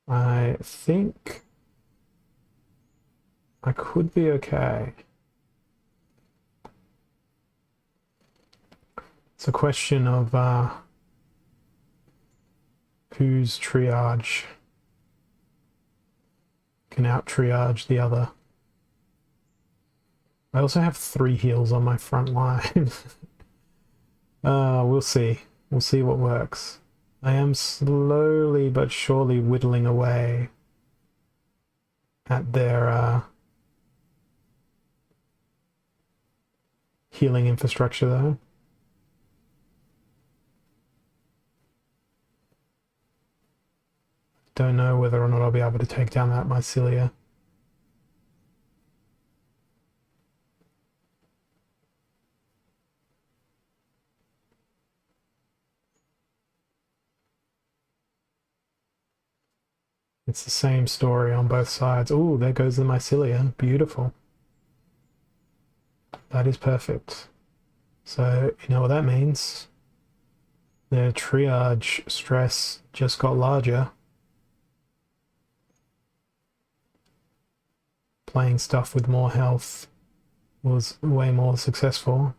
I think I could be okay. It's a question of whose triage can out triage the other. I also have 3 heals on my front line. We'll see. We'll see what works. I am slowly but surely whittling away at their healing infrastructure, though. Don't know whether or not I'll be able to take down that mycelia. It's the same story on both sides. Oh, there goes the mycelia. Beautiful. That is perfect. So, you know what that means? The triage stress just got larger. Playing stuff with more health was way more successful.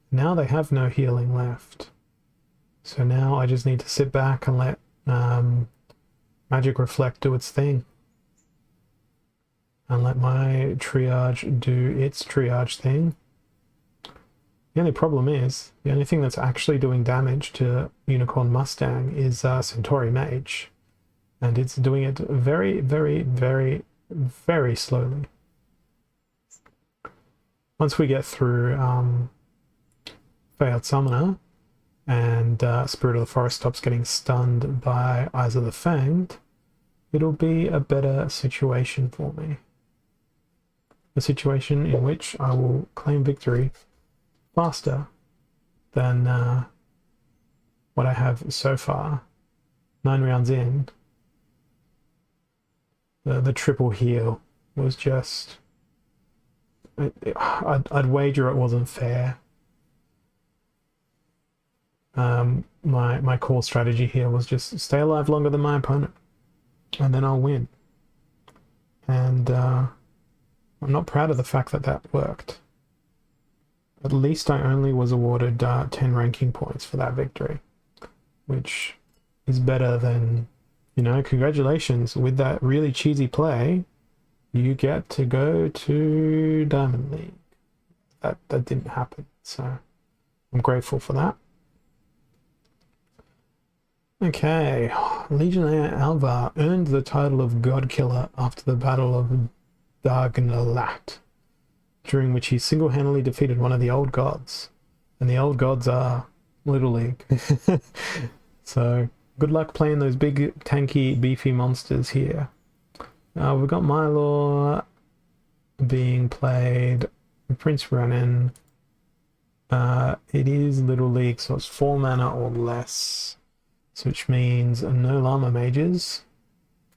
Now they have no healing left. So now I just need to sit back and let Magic Reflect do its thing. And let my triage do its triage thing. The only problem is, the only thing that's actually doing damage to Unicorn Mustang is Centauri Mage. And it's doing it very, very, very, very slowly. Once we get through Failed Summoner, and Spirit of the Forest stops getting stunned by Eyes of the Fanged, it'll be a better situation for me. A situation in which I will claim victory faster than what I have so far. 9 rounds in, the triple heal was just... I'd wager it wasn't fair. My core strategy here was just stay alive longer than my opponent, and then I'll win. And I'm not proud of the fact that that worked. At least I only was awarded 10 ranking points for that victory, which is better than, you know, congratulations, with that really cheesy play, you get to go to Diamond League. That didn't happen, so I'm grateful for that. Okay, Legionnaire Alvar earned the title of God Killer after the Battle of Dargnalat, during which he single-handedly defeated one of the old gods. And the old gods are Little League. So, good luck playing those big, tanky, beefy monsters here. We've got Mylor being played, Prince Renan. It is Little League, so it's 4 mana or less, which means no Llama Mages.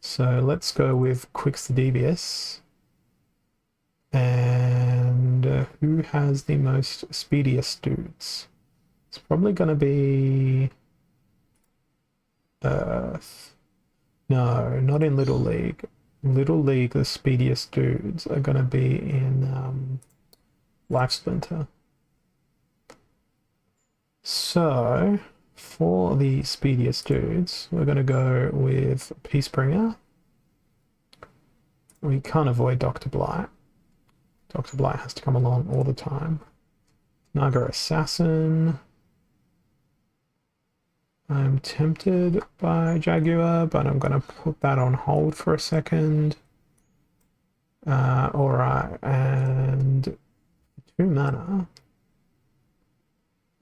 So let's go with Quix the Devious. And who has the most speediest dudes? It's probably going to be Earth. No, not in Little League. Little League, the speediest dudes are going to be in Life Splinter. So, for the speediest dudes, we're going to go with Peacebringer. We can't avoid Dr. Blight. Dr. Blight has to come along all the time. Naga Assassin. I'm tempted by Jaguar, but I'm going to put that on hold for a second. Alright, and 2 mana.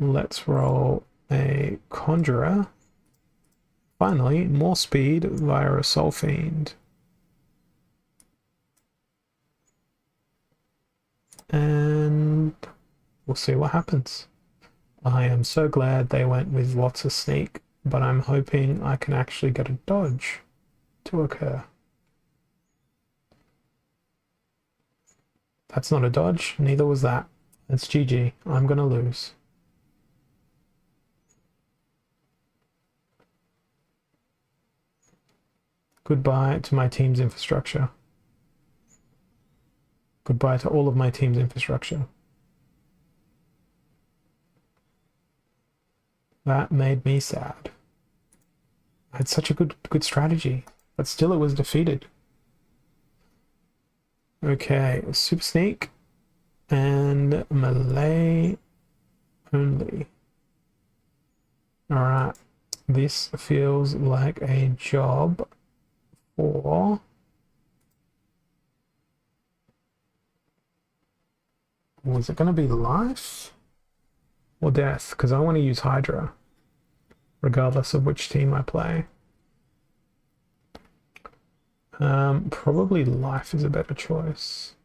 Let's roll a Conjurer. Finally, more speed via a Soul Fiend. And we'll see what happens. I am so glad they went with lots of sneak, but I'm hoping I can actually get a dodge to occur. That's not a dodge, neither was that. It's GG. I'm gonna lose. Goodbye to my team's infrastructure. Goodbye to all of my team's infrastructure. That made me sad. I had such a good strategy, but still it was defeated. Okay, Super Sneak and melee only. Alright, this feels like a job for... Was it going to be life or death? Because I want to use Hydra, regardless of which team I play. Probably life is a better choice.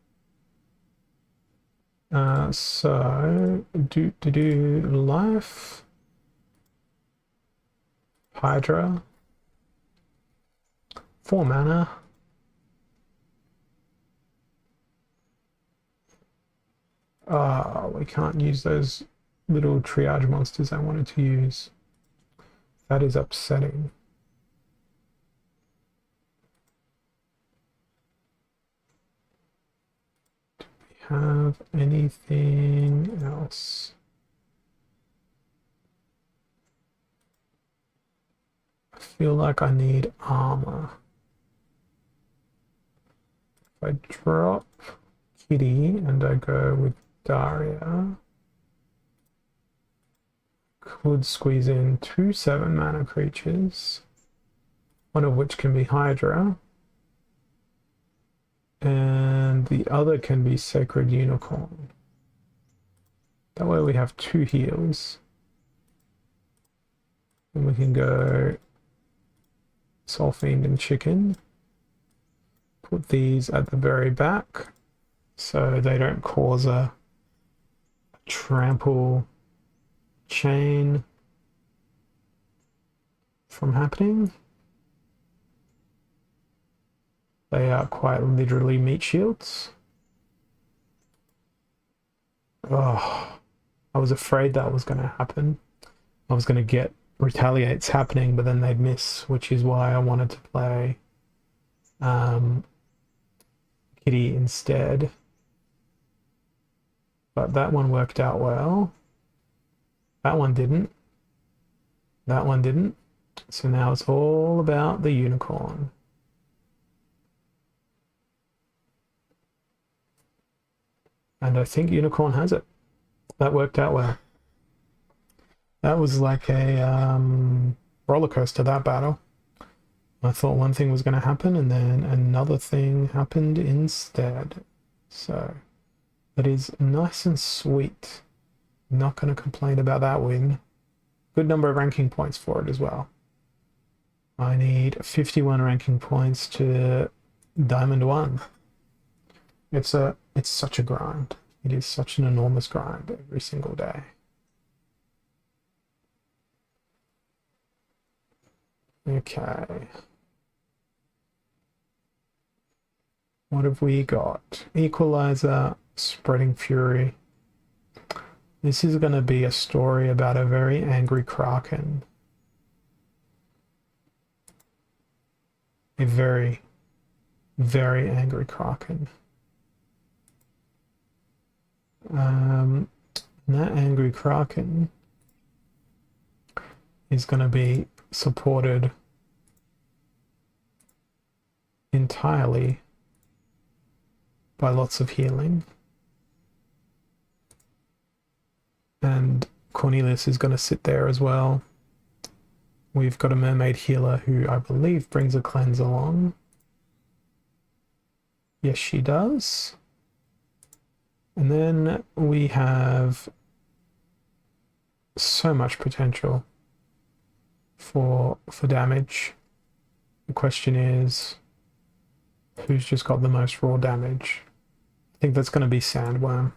So do life, Hydra, 4 mana. We can't use those little triage monsters I wanted to use. That is upsetting. Do we have anything else? I feel like I need armor. If I drop Kitty and I go with Daria, could squeeze in 2 7-mana creatures, one of which can be Hydra, and the other can be Sacred Unicorn. That way we have 2 heals. And we can go Soul Fiend and Chicken. Put these at the very back so they don't cause a trample chain from happening. They are quite literally meat shields. Oh, I was afraid that was going to happen. I was going to get retaliates happening, but then they'd miss, which is why I wanted to play Kitty instead. But that one worked out well. That one didn't. That one didn't. So now it's all about the unicorn. And I think unicorn has it. That worked out well. That was like a roller coaster, that battle. I thought one thing was going to happen and then another thing happened instead. So that is nice and sweet. Not going to complain about that win. Good number of ranking points for it as well. I need 51 ranking points to Diamond 1. It's such a grind. It is such an enormous grind every single day. Okay. What have we got? Equalizer, Spreading Fury. This is going to be a story about a very angry Kraken. A very, very angry Kraken. That angry Kraken is going to be supported entirely by lots of healing. And Cornelius is going to sit there as well. We've got a mermaid healer who I believe brings a cleanse along. Yes, she does. And then we have so much potential for damage. The question is, who's just got the most raw damage? I think that's going to be Sandworm.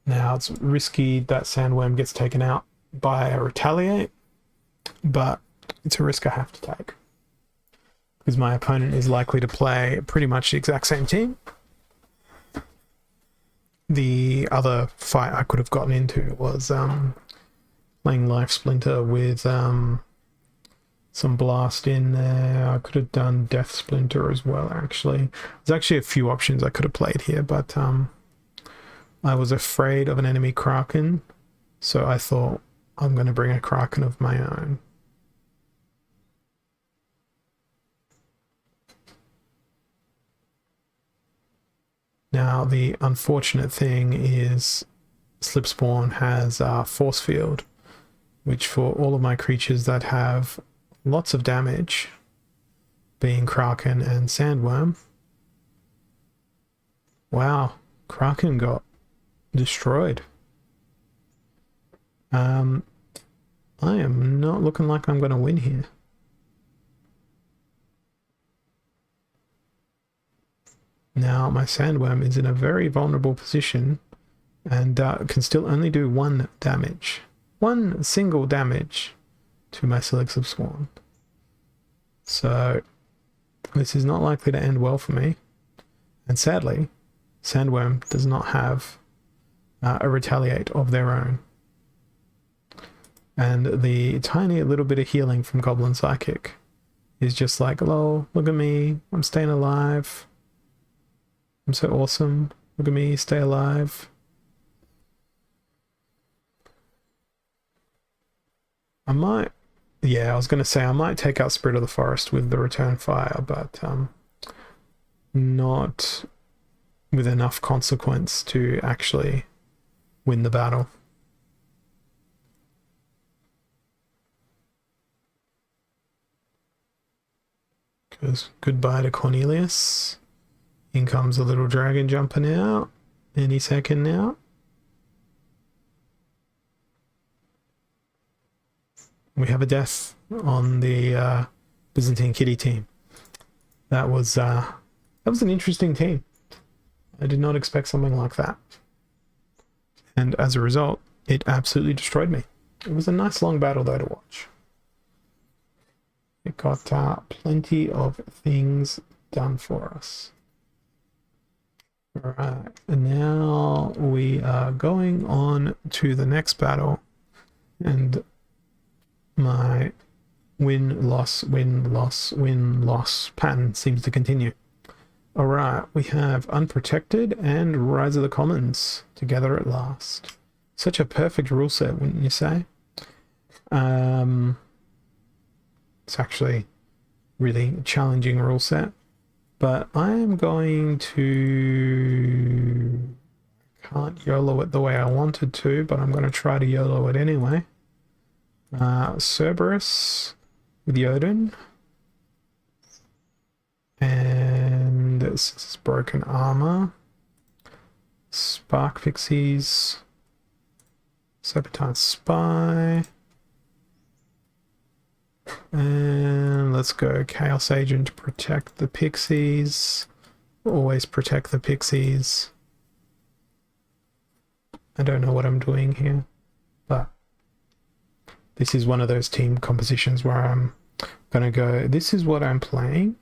Now, it's risky that Sandworm gets taken out by a Retaliate, but it's a risk I have to take. Because my opponent is likely to play pretty much the exact same team. The other fight I could have gotten into was playing Life Splinter with some Blast in there. I could have done Death Splinter as well, actually. There's actually a few options I could have played here, but I was afraid of an enemy Kraken, so I thought I'm going to bring a Kraken of my own. Now, the unfortunate thing is Slipspawn has Force Field, which for all of my creatures that have lots of damage, being Kraken and Sandworm. Wow, Kraken got destroyed. I am not looking like I'm going to win here. Now my Sandworm is in a very vulnerable position and can still only do 1 damage. 1 single damage to my Silixir Swarm. So this is not likely to end well for me. And sadly, Sandworm does not have a retaliate of their own. And the tiny little bit of healing from Goblin Psychic is just like, lol, look at me, I'm staying alive. I'm so awesome. Look at me, stay alive. I might, yeah, I was going to say I might take out Spirit of the Forest with the Return Fire, but not with enough consequence to actually win the battle. Goes goodbye to Cornelius. In comes a little dragon jumping out any second now. We have a death on the Byzantine Kitty team. That was an interesting team. I did not expect something like that. And as a result, it absolutely destroyed me. It was a nice long battle though to watch. It got plenty of things done for us. Alright, and now we are going on to the next battle, and my win-loss pattern seems to continue. Alright, we have Unprotected and Rise of the Commons together at last. Such a perfect rule set, wouldn't you say? It's actually really a challenging rule set. But I am going to... Can't YOLO it the way I wanted to, but I'm going to try to YOLO it anyway. Cerberus with Jotun. And this is Broken Armor. Spark Pixies. Serpentine Spy. And let's go Chaos Agent to protect the Pixies. Always protect the Pixies. I don't know what I'm doing here, but this is one of those team compositions where I'm gonna go, this is what I'm playing,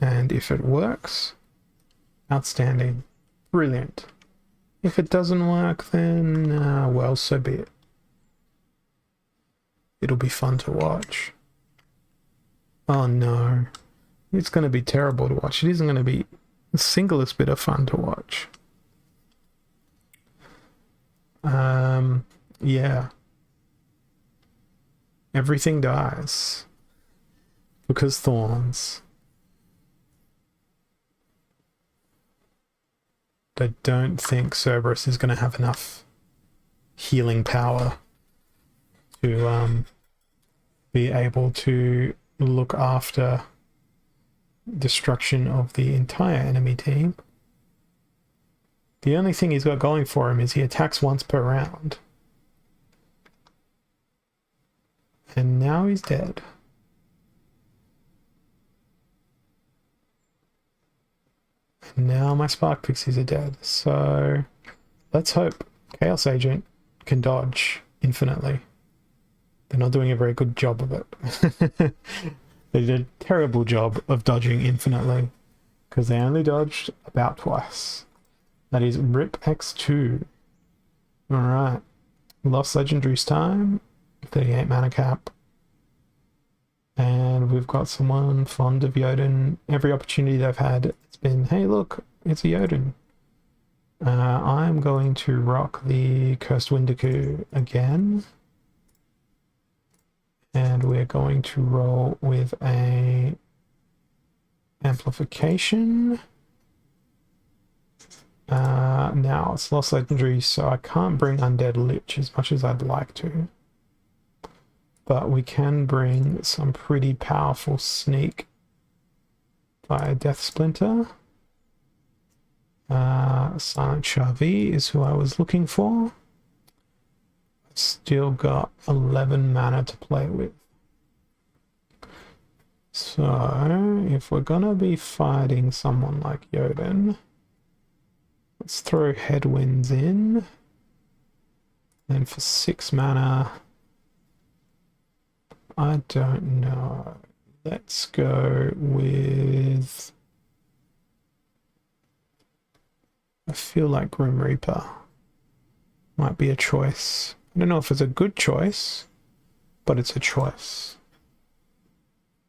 and if it works, outstanding, brilliant. If it doesn't work, then well, so be it. It'll be fun to watch. Oh no, it's going to be terrible to watch. It isn't going to be the singlest bit of fun to watch. Yeah. Everything dies. Because thorns. I don't think Cerberus is going to have enough healing power to be able to look after destruction of the entire enemy team. The only thing he's got going for him is he attacks once per round. And now he's dead. And now my Spark Pixies are dead. So let's hope Chaos Agent can dodge infinitely. They're not doing a very good job of it. They did a terrible job of dodging infinitely, because they only dodged about twice. That is RIP X2. Alright. Lost Legendary's time. 38 mana cap. And we've got someone fond of Jotun. Every opportunity they've had, it's been, hey look, it's a Jotun. I'm going to rock the Cursed Windiku again. And we're going to roll with a amplification. Now it's lost legendary, so I can't bring Undead Lich as much as I'd like to. But we can bring some pretty powerful sneak via Death Splinter. Silent Shavi is who I was looking for. I've still got 11 mana to play with. So, if we're gonna be fighting someone like Jotun, let's throw Headwinds in. And for 6 mana, I don't know. Let's go with... I feel like Grim Reaper might be a choice. I don't know if it's a good choice, but it's a choice.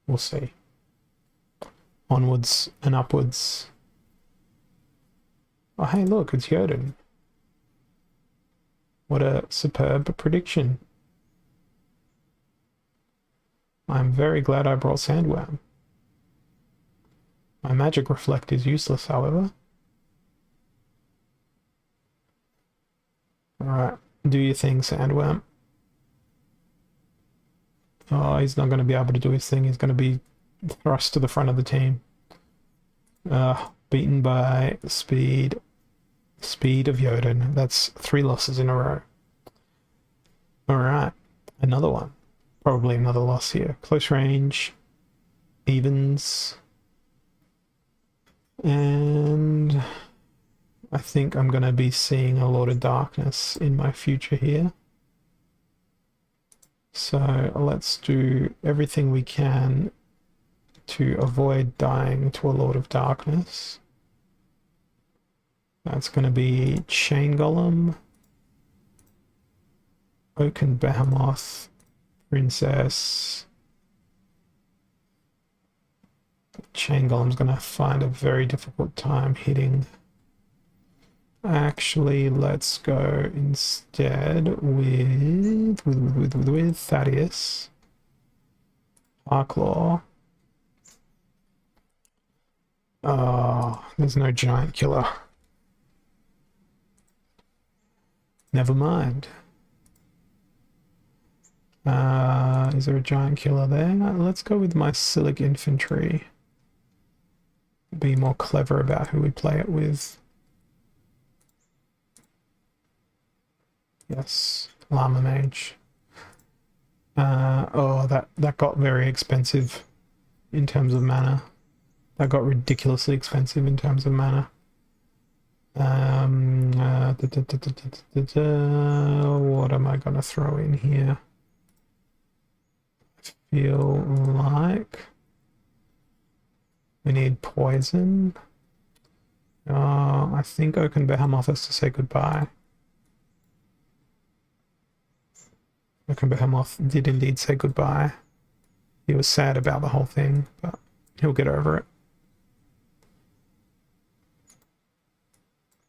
We'll see. Onwards and upwards. Oh, hey, look, it's Jotun. What a superb prediction. I'm very glad I brought Sandworm. My magic reflect is useless, however. Alright, do your thing, Sandworm. Oh, he's not going to be able to do his thing. He's going to be thrust to the front of the team. Beaten by speed. Speed of Jotun. That's 3 losses in a row. Alright, another one. Probably another loss here. Close range. Evens. And I think I'm going to be seeing a lot of darkness in my future here. So let's do everything we can to avoid dying to a Lord of Darkness. That's going to be Chain Golem, Oaken Behemoth, Princess. Chain Golem's going to find a very difficult time hitting. Actually, let's go instead with Thaddeus. Harklaw. Oh, there's no giant killer. Never mind. Is there a giant killer there? Let's go with my Silic Infantry. Be more clever about who we play it with. Yes, Llama Mage. Oh, that got very expensive in terms of mana. That got ridiculously expensive in terms of mana. What am I gonna throw in here? I feel like we need poison. I think Oaken Behemoth has to say goodbye. Oaken Behemoth did indeed say goodbye. He was sad about the whole thing, but he'll get over it.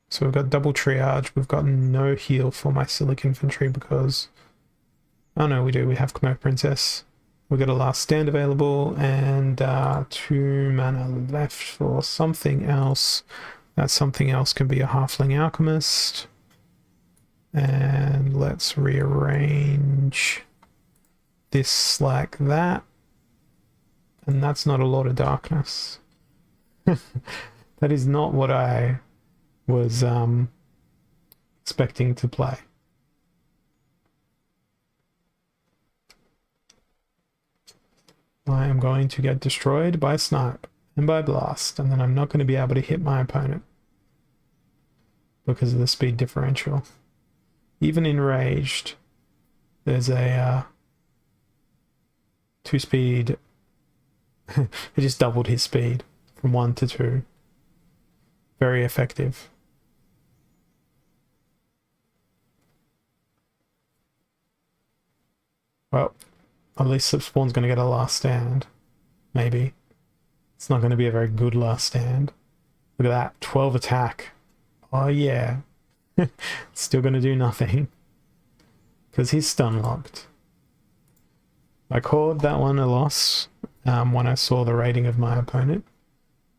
So we've got double triage. We've got no heal for my Silic Infantry because... Oh no, we do. We have Chimera Princess. We've got a last stand available and 2 mana left for something else. That something else can be a Halfling Alchemist. And let's rearrange this like that. And that's not a Lord of Darkness. That is not what I was expecting to play. I am going to get destroyed by Snipe and by Blast, and then I'm not going to be able to hit my opponent because of the speed differential. Even enraged, there's a 2 speed. It just doubled his speed from 1 to 2. Very effective. Well, at least Slipspawn's going to get a last stand. Maybe. It's not going to be a very good last stand. Look at that. 12 attack. Oh yeah. Still going to do nothing. Because he's stun locked. I called that one a loss when I saw the rating of my opponent.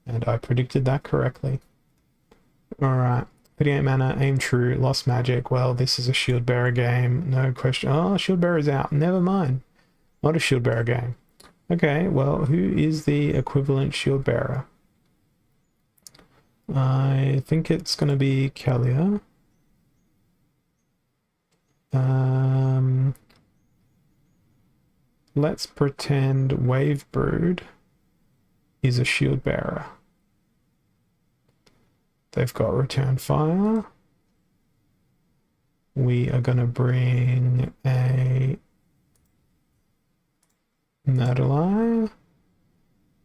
And I predicted that correctly. Alright. 38 mana, aim true, lost magic. Well, this is a shield bearer game, no question. Oh, shield bearer's out. Never mind. Not a shield bearer game. Okay, well, who is the equivalent shield bearer? I think it's going to be Kalia. Let's pretend Wave Brood is a shield bearer. They've got Return Fire. We are going to bring a Natalie.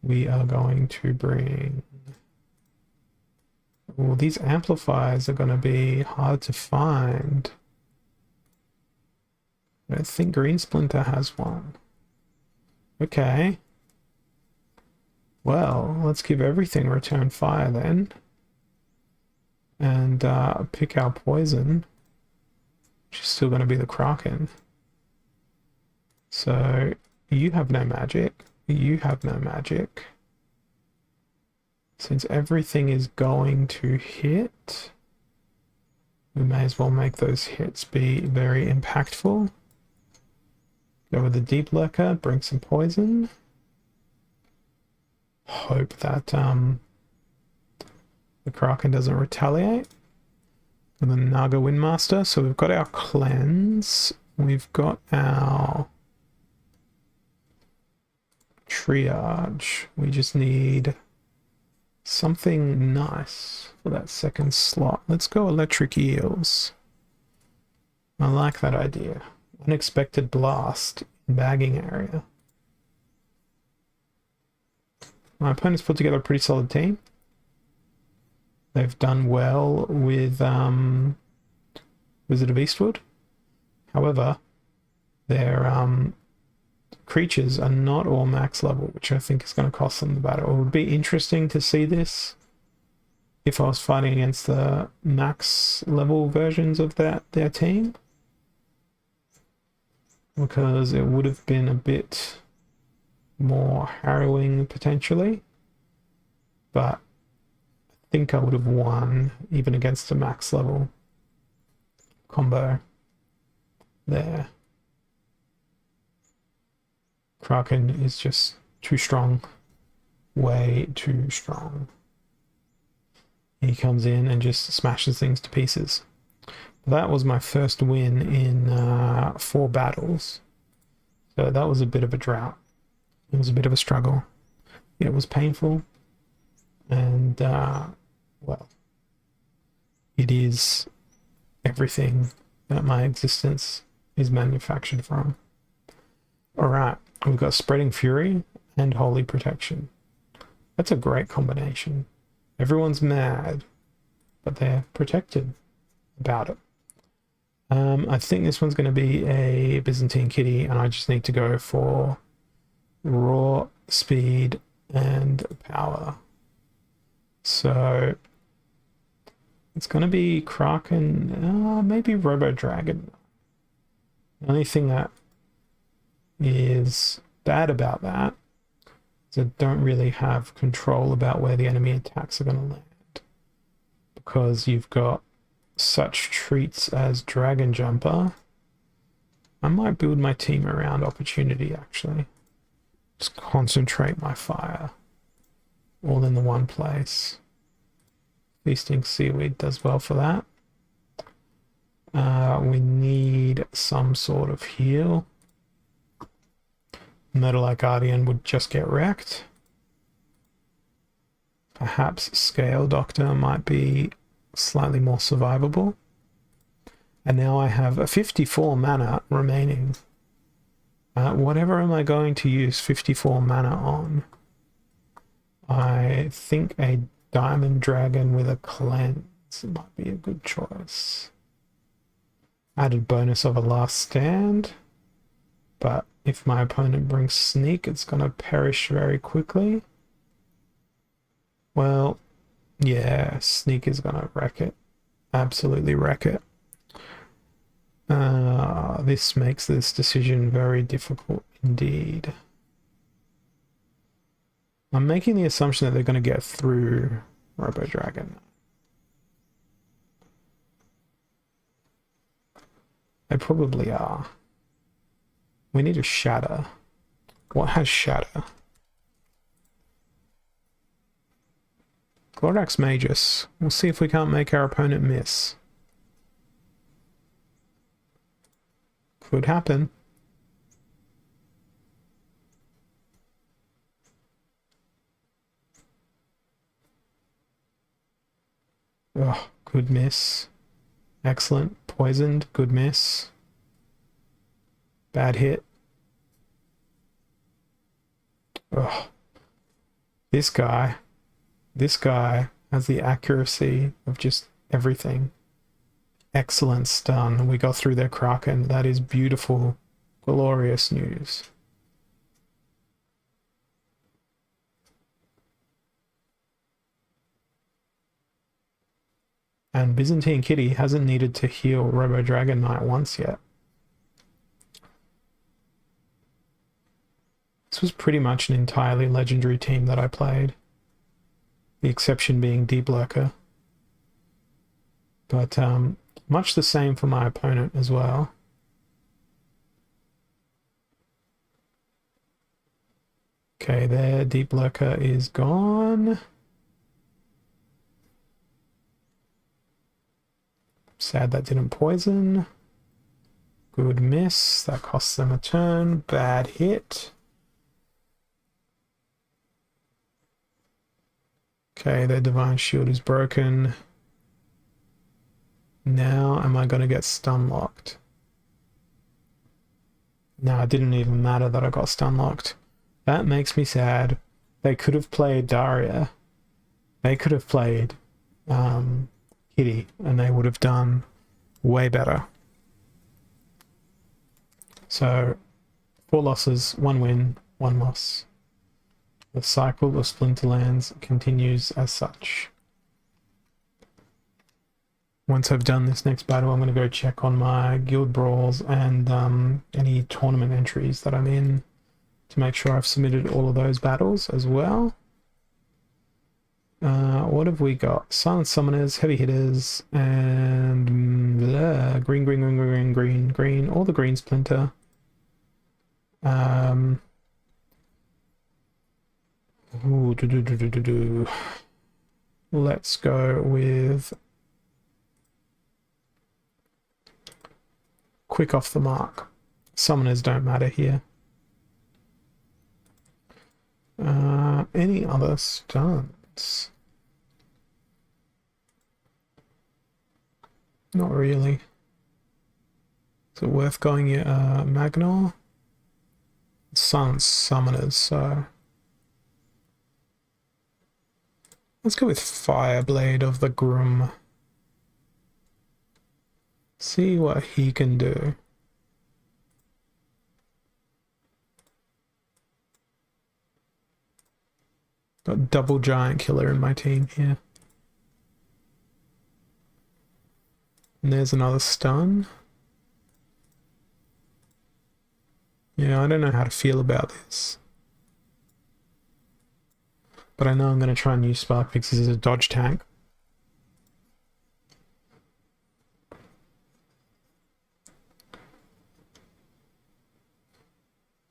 We are going to bring... Well, these amplifiers are going to be hard to find. I don't think Green Splinter has one. Okay. Well, let's give everything Return Fire then. And pick our poison, which is still going to be the Kraken. So, you have no magic. You have no magic. Since everything is going to hit, we may as well make those hits be very impactful. Go with the Deep Lurker, bring some poison. Hope that the Kraken doesn't retaliate. And then Naga Windmaster. So we've got our cleanse. We've got our triage. We just need something nice for that second slot. Let's go Electric Eels. I like that idea. Unexpected Blast in bagging area. My opponent's put together a pretty solid team. They've done well with Wizard of Eastwood. However, their creatures are not all max level, which I think is going to cost them the battle. It would be interesting to see this if I was fighting against the max level versions of their team, because it would have been a bit more harrowing potentially, but I think I would have won even against a max level combo there. Kraken is just too strong, way too strong. He comes in and just smashes things to pieces. That was my first win in 4 battles, so that was a bit of a drought. It was a bit of a struggle. It was painful, and well, it is everything that my existence is manufactured from. Alright, we've got Spreading Fury and Holy Protection. That's a great combination. Everyone's mad, but they're protected about it. I think this one's going to be a Byzantine Kitty, and I just need to go for raw speed and power. So it's going to be Kraken, maybe Robo Dragon. The only thing that is bad about that is I don't really have control about where the enemy attacks are going to land, because you've got such treats as Dragon Jumper. I might build my team around Opportunity, actually. Just concentrate my fire all in the one place. Feasting Seaweed does well for that. We need some sort of heal. Metalite Guardian would just get wrecked. Perhaps Scale Doctor might be slightly more survivable. And now I have a 54 mana remaining. Whatever am I going to use 54 mana on? I think a Diamond Dragon with a cleanse might be a good choice. Added bonus of a Last Stand, but if my opponent brings Sneak, it's going to perish very quickly. Well, yeah, Sneak is going to wreck it. Absolutely wreck it. This makes this decision very difficult indeed. I'm making the assumption that they're going to get through Robo Dragon. They probably are. We need a shatter. What has shatter? Glorax Magus. We'll see if we can't make our opponent miss. Could happen. Oh, good miss. Excellent. Poisoned. Good miss. Bad hit. Oh. This guy has the accuracy of just everything. Excellent stun. We got through their Kraken. That is beautiful, glorious news. And Byzantine Kitty hasn't needed to heal Robo Dragon Knight once yet. This was pretty much an entirely legendary team that I played. The exception being Deep Lurker. But much the same for my opponent as well. Okay, their Deep Lurker is gone. Sad that didn't poison. Good miss. That costs them a turn. Bad hit. Okay, their Divine Shield is broken. Now, am I going to get stun locked? No, it didn't even matter that I got stun locked. That makes me sad. They could have played Daria. They could have played Kitty, and they would have done way better. So, 4 losses, 1 win, 1 loss. The cycle of Splinterlands continues as such. Once I've done this next battle, I'm going to go check on my guild brawls and any tournament entries that I'm in to make sure I've submitted all of those battles as well. What have we got? Silent Summoners, Heavy Hitters, and green. All the green Splinter. Let's go with quick off the mark. Summoners don't matter here. Any other stuns? Not really. Is it worth going Magnol? It's Silent Summoners, so let's go with Fireblade of the Groom. See what he can do. Got double giant killer in my team here. And there's another stun. Yeah, I don't know how to feel about this. But I know I'm going to try and use Spark Pixies as a dodge tank.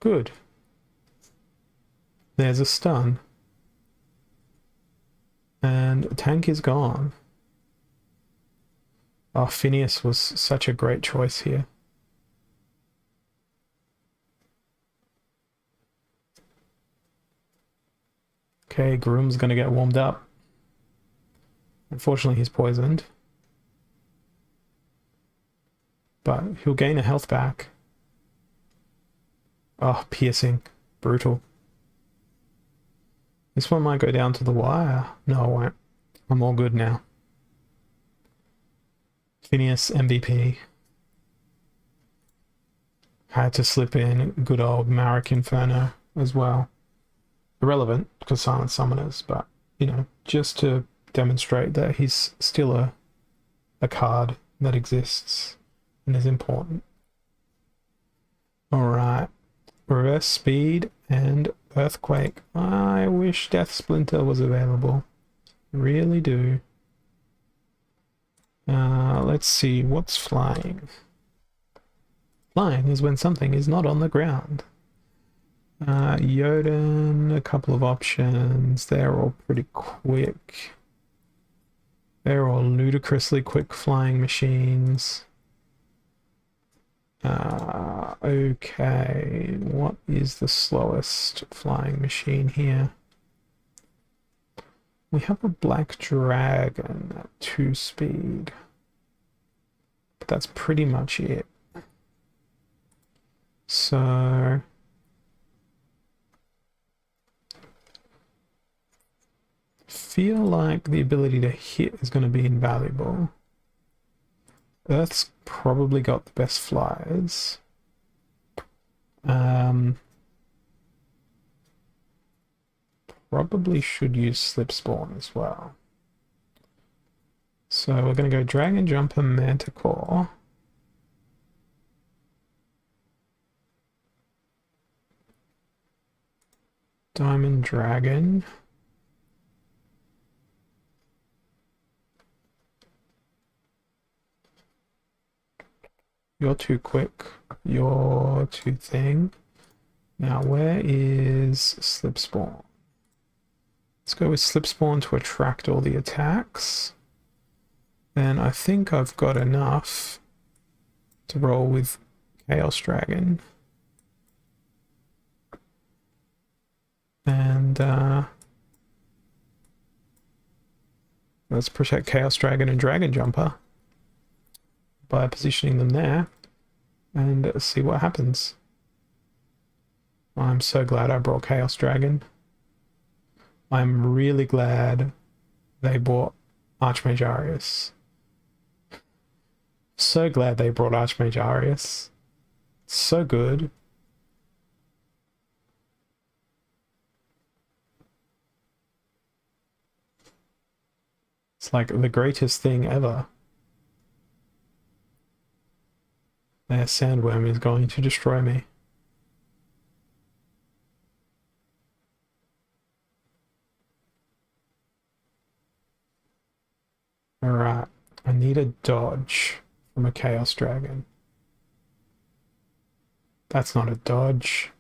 Good. There's a stun. And tank is gone. Oh, Phineas was such a great choice here. Okay, Groom's gonna get warmed up. Unfortunately, he's poisoned. But he'll gain a health back. Oh, piercing. Brutal. This one might go down to the wire. No, it won't. I'm all good now. Phineas MVP. Had to slip in good old Marek Inferno as well. Irrelevant because Silent Summoners, but, you know, just to demonstrate that he's still a card that exists and is important. Alright. Reverse Speed and Earthquake. I wish Death Splinter was available. Really do. Let's see what's flying. Flying is when something is not on the ground. Jotun, a couple of options. They're all pretty quick. They're all ludicrously quick flying machines. Okay, what is the slowest flying machine here? We have a black dragon at 2 speed. But that's pretty much it. So feel like the ability to hit is going to be invaluable. Earth's probably got the best flyers. Probably should use slip spawn as well. So we're going to go Dragon Jumper Manticore. Diamond Dragon. You're too quick. You're too thing. Now, where is Slip Spawn? Let's go with Slip Spawn to attract all the attacks. And I think I've got enough to roll with Chaos Dragon. And let's protect Chaos Dragon and Dragon Jumper by positioning them there and see what happens. I'm so glad I brought Chaos Dragon. I'm really glad they brought Archmage Arius. So glad they brought Archmage Arius. So good. It's like the greatest thing ever. Their sandworm is going to destroy me. Alright, I need a dodge from a Chaos Dragon. That's not a dodge.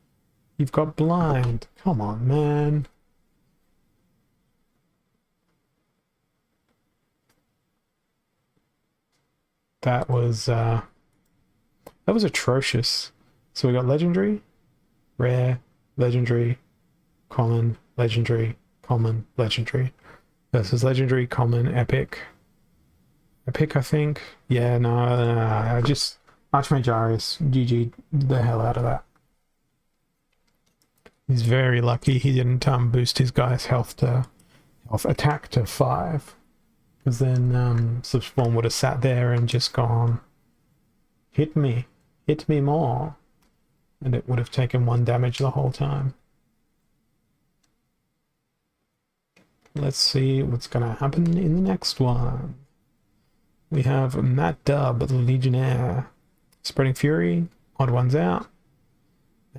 You've got blind. Come on, man. That was atrocious. So we got legendary, rare, legendary, common, legendary, common, legendary. Versus legendary, common, epic. Epic, I think. Yeah, no, I just Archmage Arius GG the hell out of that. He's very lucky he didn't boost his guy's health attack to 5. Because then Slipspawn would have sat there and just gone, hit me more. And it would have taken 1 damage the whole time. Let's see what's going to happen in the next one. We have Matt Dubb, the Legionnaire. Spreading Fury, odd ones out.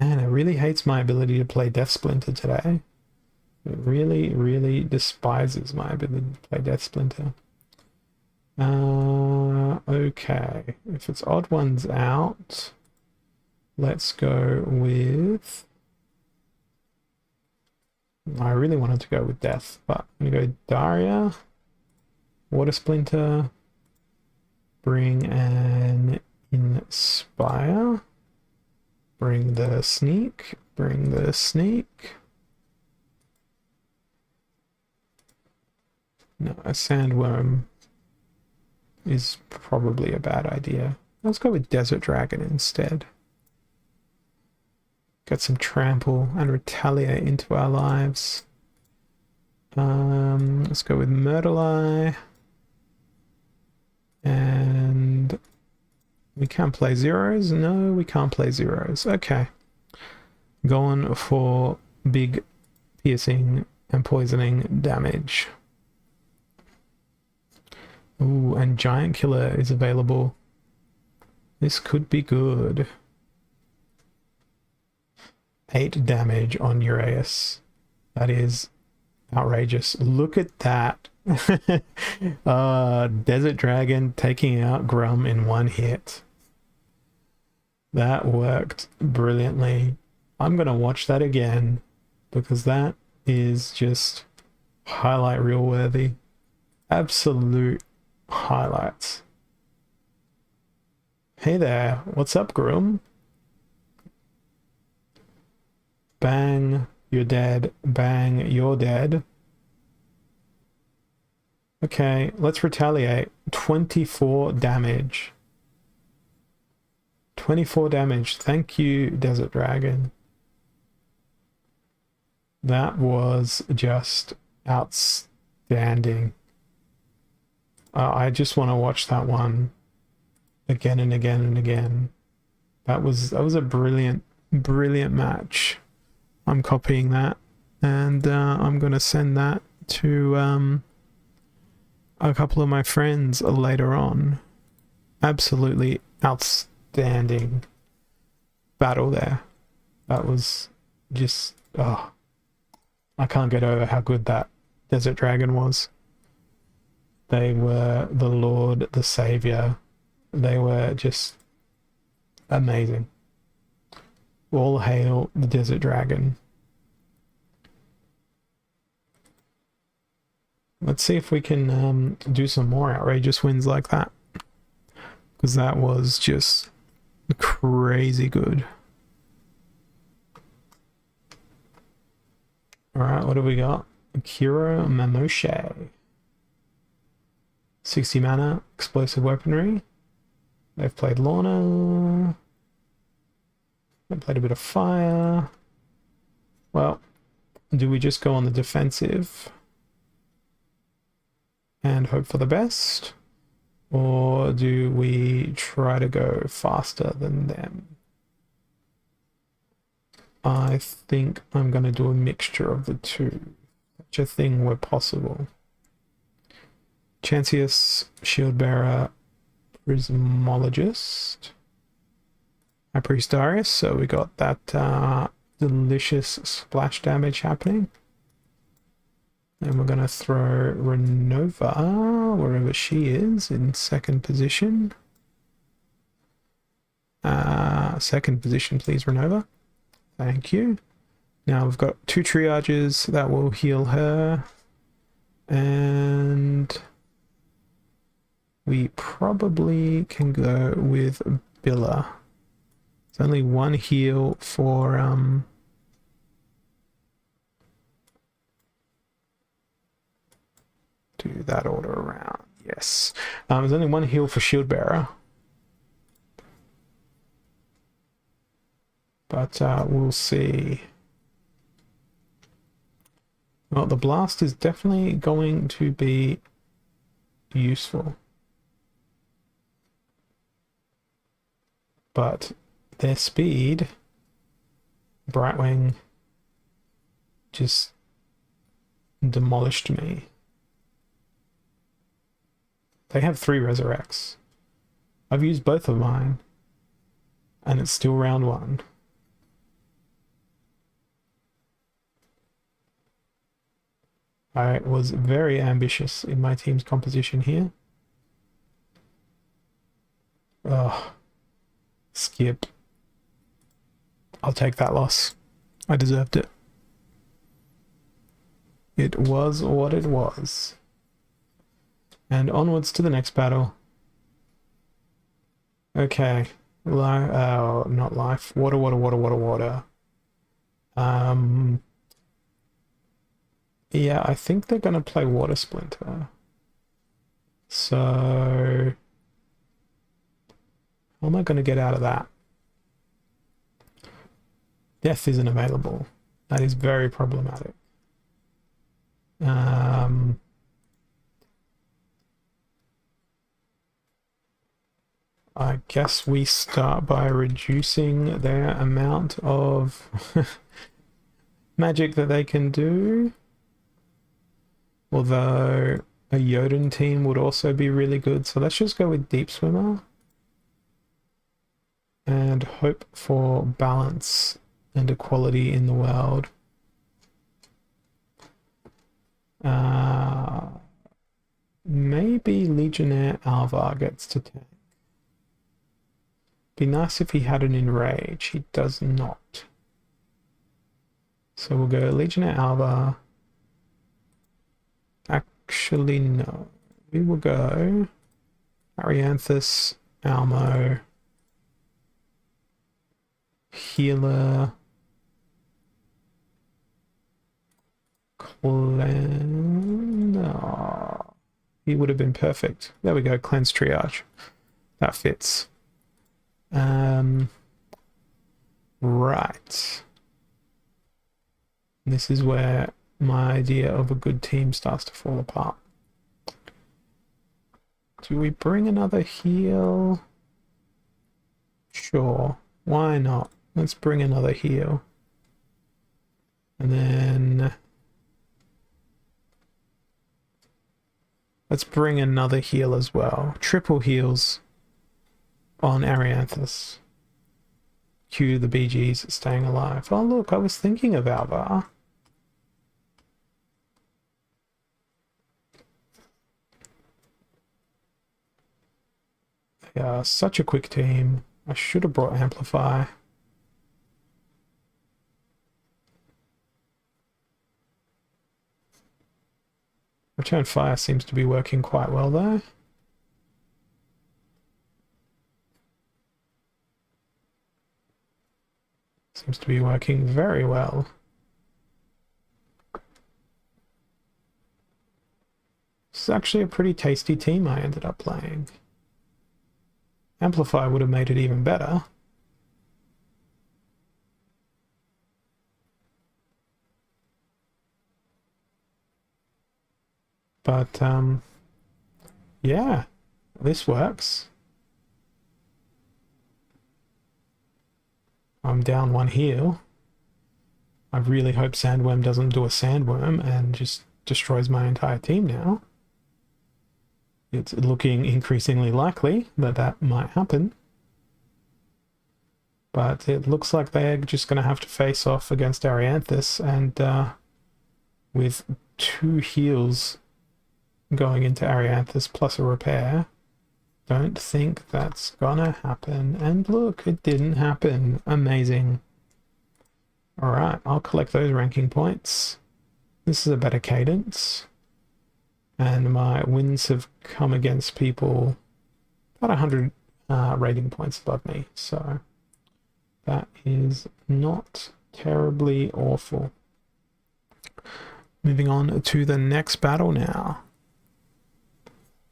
Man, it really hates my ability to play Death Splinter today. It really, really despises my ability to play Death Splinter. Okay. If it's odd ones out, let's go with... I really wanted to go with Death, but I'm going to go Daria, Water Splinter, bring an Inspire, bring the Sneak, bring the Sneak. No, a Sandworm is probably a bad idea. Let's go with Desert Dragon instead. Get some Trample and Retaliate into our lives. Let's go with Myrtle-Eye. And we can't play zeros. No, we can't play zeros. Okay. Going for big piercing and poisoning damage. Ooh, and Giant Killer is available. This could be good. 8 damage on Uraeus. That is outrageous. Look at that. Desert Dragon taking out Grum in 1 hit. That worked brilliantly. I'm going to watch that again because that is just highlight reel worthy. Absolute highlights. Hey there, what's up, Groom? Bang, you're dead. Bang, you're dead. Okay, let's retaliate. 24 damage. 24 damage. Thank you, Desert Dragon. That was just outstanding. I just want to watch that one again and again and again. That was a brilliant match. I'm copying that, and I'm gonna send that to a couple of my friends later on. Absolutely outstanding battle there. That was just, oh, I can't get over how good that Desert Dragon was. They were the Lord, the Savior. They were just amazing. All hail the Desert Dragon. Let's see if we can do some more outrageous wins like that, because that was just crazy good. Alright, what do we got? Akira Mamoshe. 60 mana, explosive weaponry. They've played Lorna. They played a bit of fire. Well, do we just go on the defensive and hope for the best? Or do we try to go faster than them? I think I'm going to do a mixture of the two. Such a thing where possible. Chancius, Shield Bearer, Prismologist, High Priest Darius. So we got that delicious splash damage happening. And we're going to throw Renova, wherever she is, in second position. Second position, please, Renova. Thank you. Now we've got 2 triages that will heal her. And we probably can go with Billa. There's only 1 heal for do that order around. Yes. There's only 1 heal for Shield Bearer. But we'll see. Well, the blast is definitely going to be useful. But their speed, Brightwing just demolished me. They have 3 resurrects. I've used both of mine, and it's still round 1. I was very ambitious in my team's composition here. Oh, skip. I'll take that loss. I deserved it. It was what it was. And onwards to the next battle. Okay. Not life. Water. Yeah, I think they're gonna play Water Splinter. So how am I gonna get out of that? Death isn't available. That is very problematic. I guess we start by reducing their amount of magic that they can do. Although a Jotun team would also be really good. So let's just go with Deep Swimmer. And hope for balance and equality in the world. Maybe Legionnaire Alvar gets to tank. Be nice if he had an enrage. He does not. So we'll go Legionnaire Alba. Actually, no. We will go Arianthus, Almo, Healer, oh, he would have been perfect. There we go, Cleanse Triage. That fits. Right. This is where my idea of a good team starts to fall apart. Do we bring another heal? Sure, why not? Let's bring another heal. And then let's bring another heal as well. Triple heals on Arianthus. Cue the BGs staying alive. Oh look, I was thinking of Alvar. They are such a quick team. I should have brought Amplify. Return Fire seems to be working quite well though. Seems to be working very well. It's actually a pretty tasty team I ended up playing. Amplify would have made it even better. But, yeah, this works. I'm down one heal. I really hope Sandworm doesn't do a Sandworm and just destroys my entire team now. It's looking increasingly likely that that might happen. But it looks like they're just going to have to face off against Arianthus, and with 2 heals going into Arianthus plus a repair, don't think that's gonna happen. And look, it didn't happen. Amazing. Alright, I'll collect those ranking points. This is a better cadence. And my wins have come against people about 100 rating points above me. So that is not terribly awful. Moving on to the next battle now.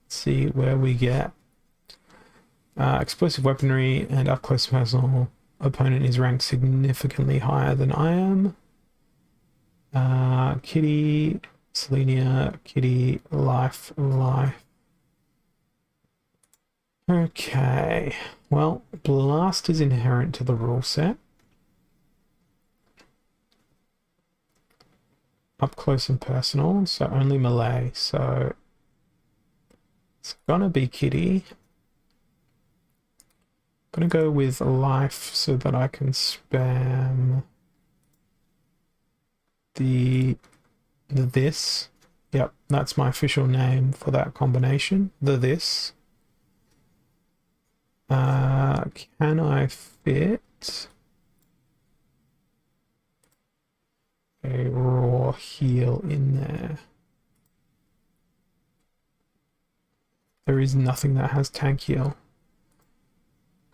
Let's see where we get. Explosive weaponry and up close personal. Opponent is ranked significantly higher than I am. Kitty, Selenia, Kitty, life. Okay, well, blast is inherent to the rule set. Up close and personal, so only melee, so it's gonna be Kitty. Gonna go with life so that I can spam the this. Yep, that's my official name for that combination, the this. Can I fit a raw heal in there? There is nothing that has tank heal.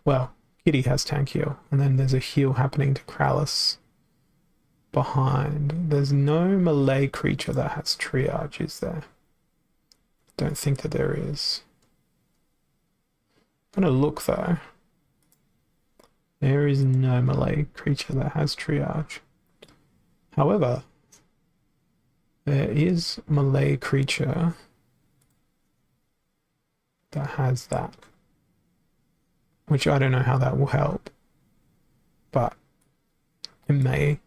Well, Kitty has tank heal, and then there's a heal happening to Krallis behind. There's no melee creature that has triage, is there? Don't think that there is. I'm gonna look though. There is no melee creature that has triage. However, there is melee creature that has that, which I don't know how that will help, but it may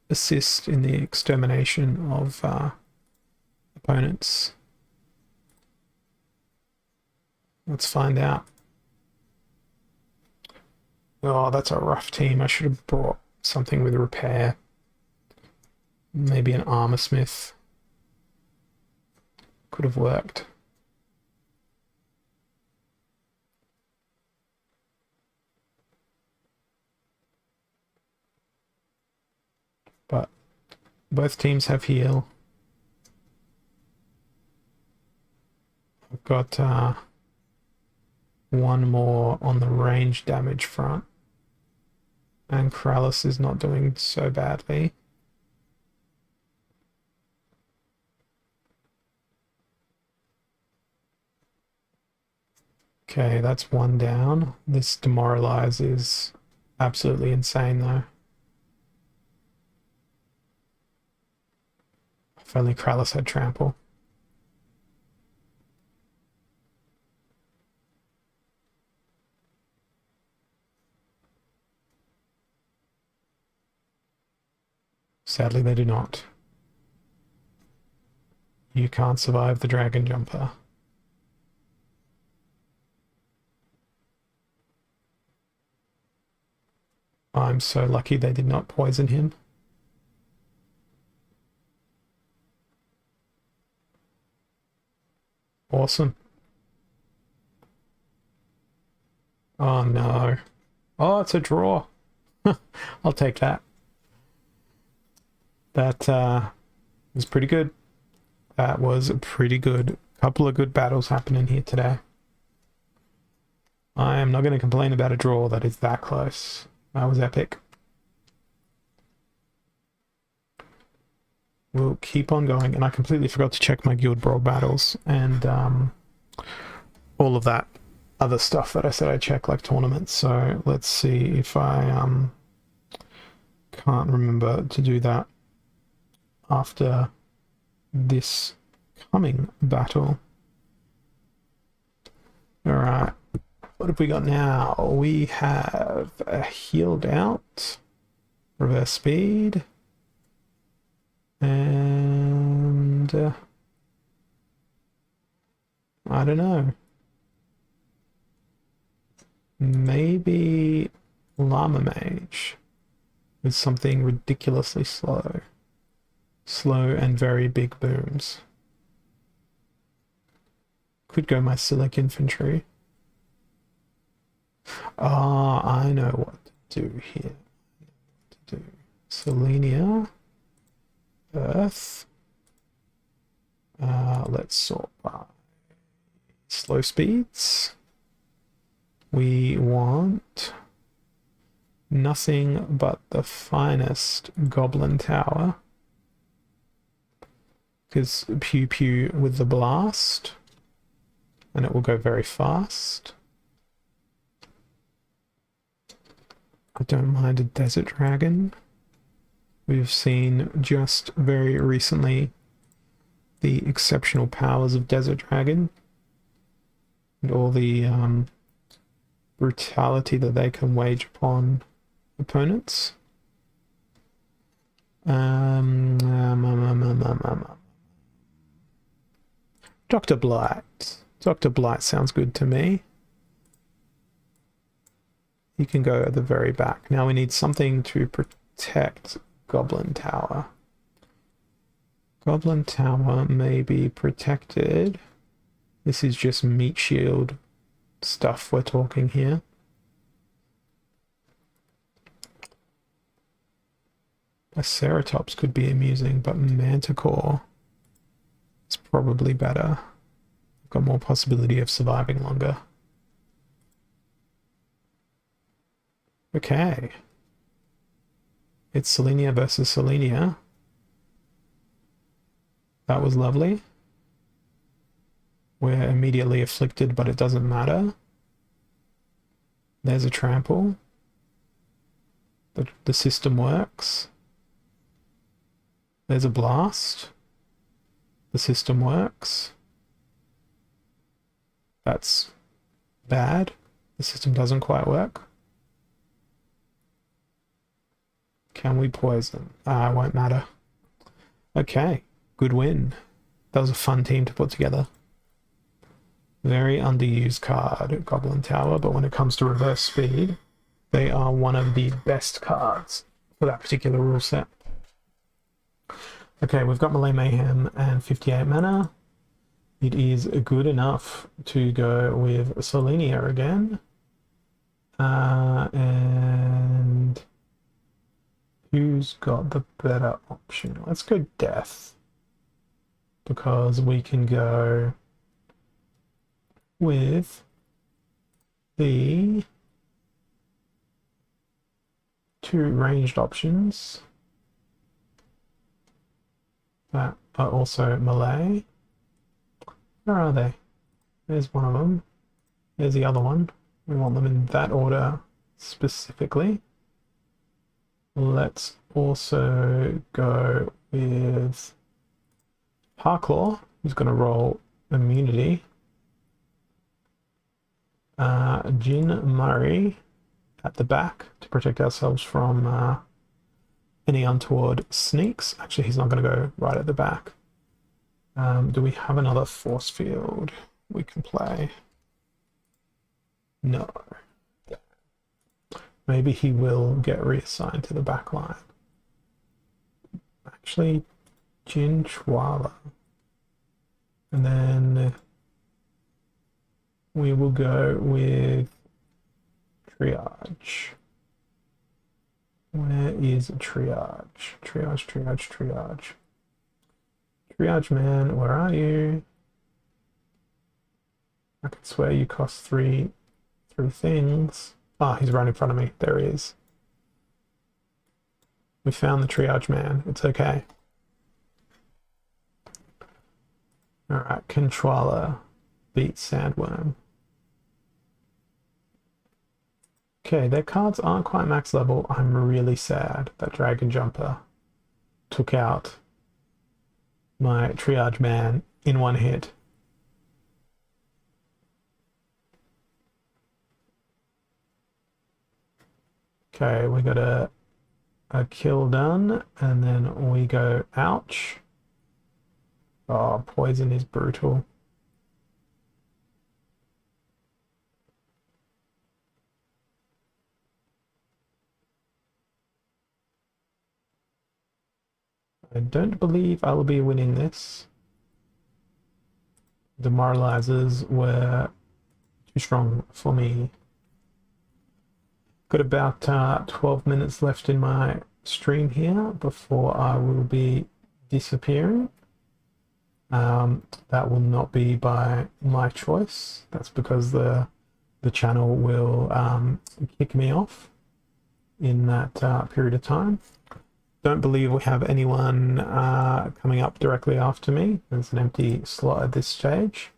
assist in the extermination of opponents. Let's find out. Oh, that's a rough team. I should have brought something with repair. Maybe an armor smith. Could have worked. Both teams have heal. I've got one more on the range damage front. And Kralis is not doing so badly. Okay, that's one down. This demoralize is absolutely insane though. If only Kralis had trample. Sadly, they do not. You can't survive the dragon jumper. I'm so lucky they did not poison him. Awesome. Oh no. Oh, it's a draw. I'll take that. That was pretty good. That was pretty good. Couple of good battles happening here today. I am not going to complain about a draw that is that close. That was epic. We'll keep on going, and I completely forgot to check my Guild Brawl battles and all of that other stuff that I said I'd check, like tournaments. So let's see if I can't remember to do that after this coming battle. All right, what have we got now? We have a healed out, reverse speed, and I don't know. Maybe Llama Mage with something ridiculously slow. Slow and very big booms. Could go my Silic Infantry. Ah, I know what to do here. Selenia. Earth. Let's sort by slow speeds. We want nothing but the finest Goblin Tower. Because pew pew with the blast. And it will go very fast. I don't mind a Desert Dragon. We've seen just very recently the exceptional powers of Desert Dragon and all the brutality that they can wage upon opponents. Dr. Blight. Dr. Blight sounds good to me. You can go at the very back. Now we need something to protect Goblin Tower. Goblin Tower may be protected. This is just meat shield stuff we're talking here. Triceratops could be amusing, but Manticore is probably better. Got more possibility of surviving longer. Okay. It's Selenia versus Selenia. That was lovely. We're immediately afflicted, but it doesn't matter. There's a trample. The system works. There's a blast. The system works. That's bad. The system doesn't quite work. Can we poison? It won't matter. Okay, good win. That was a fun team to put together. Very underused card, Goblin Tower, but when it comes to reverse speed, they are one of the best cards for that particular rule set. Okay, we've got Melee Mayhem and 58 mana. It is good enough to go with Selenia again. And Who's got the better option? Let's go death. Because we can go with the 2 ranged options that are also melee. Where are they? There's one of them. There's the other one. We want them in that order specifically. Let's also go with Harclaw, who's going to roll immunity. Jin Murray at the back to protect ourselves from any untoward sneaks. Actually, he's not going to go right at the back. Do we have another force field we can play? No. Maybe he will get reassigned to the back line. Actually, Jin Chwala. And then we will go with triage. Where is triage? Triage. Triage man, where are you? I can swear you cost three things. Ah, he's right in front of me. There he is. We found the triage man. It's okay. Alright, Controller beat Sandworm. Okay, their cards aren't quite max level. I'm really sad that Dragon Jumper took out my triage man in one hit. Okay, we got a kill done, and then we go ouch. Oh, poison is brutal. I don't believe I will be winning this. Demoralizers were too strong for me. Got about 12 minutes left in my stream here before I will be disappearing. That will not be by my choice. That's because the channel will kick me off in that period of time. Don't believe we have anyone coming up directly after me. There's an empty slot at this stage,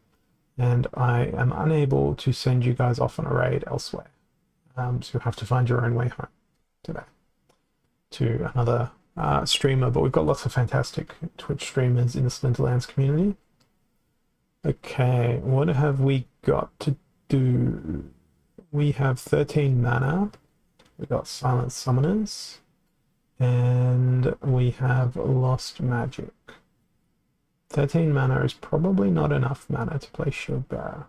and I am unable to send you guys off on a raid elsewhere. So you'll have to find your own way home today to another streamer, but we've got lots of fantastic Twitch streamers in the Splinterlands community. Okay, what have we got to do? We have 13 mana. We've got Silent Summoners. And we have Lost Magic. 13 mana is probably not enough mana to play Shield Bearer.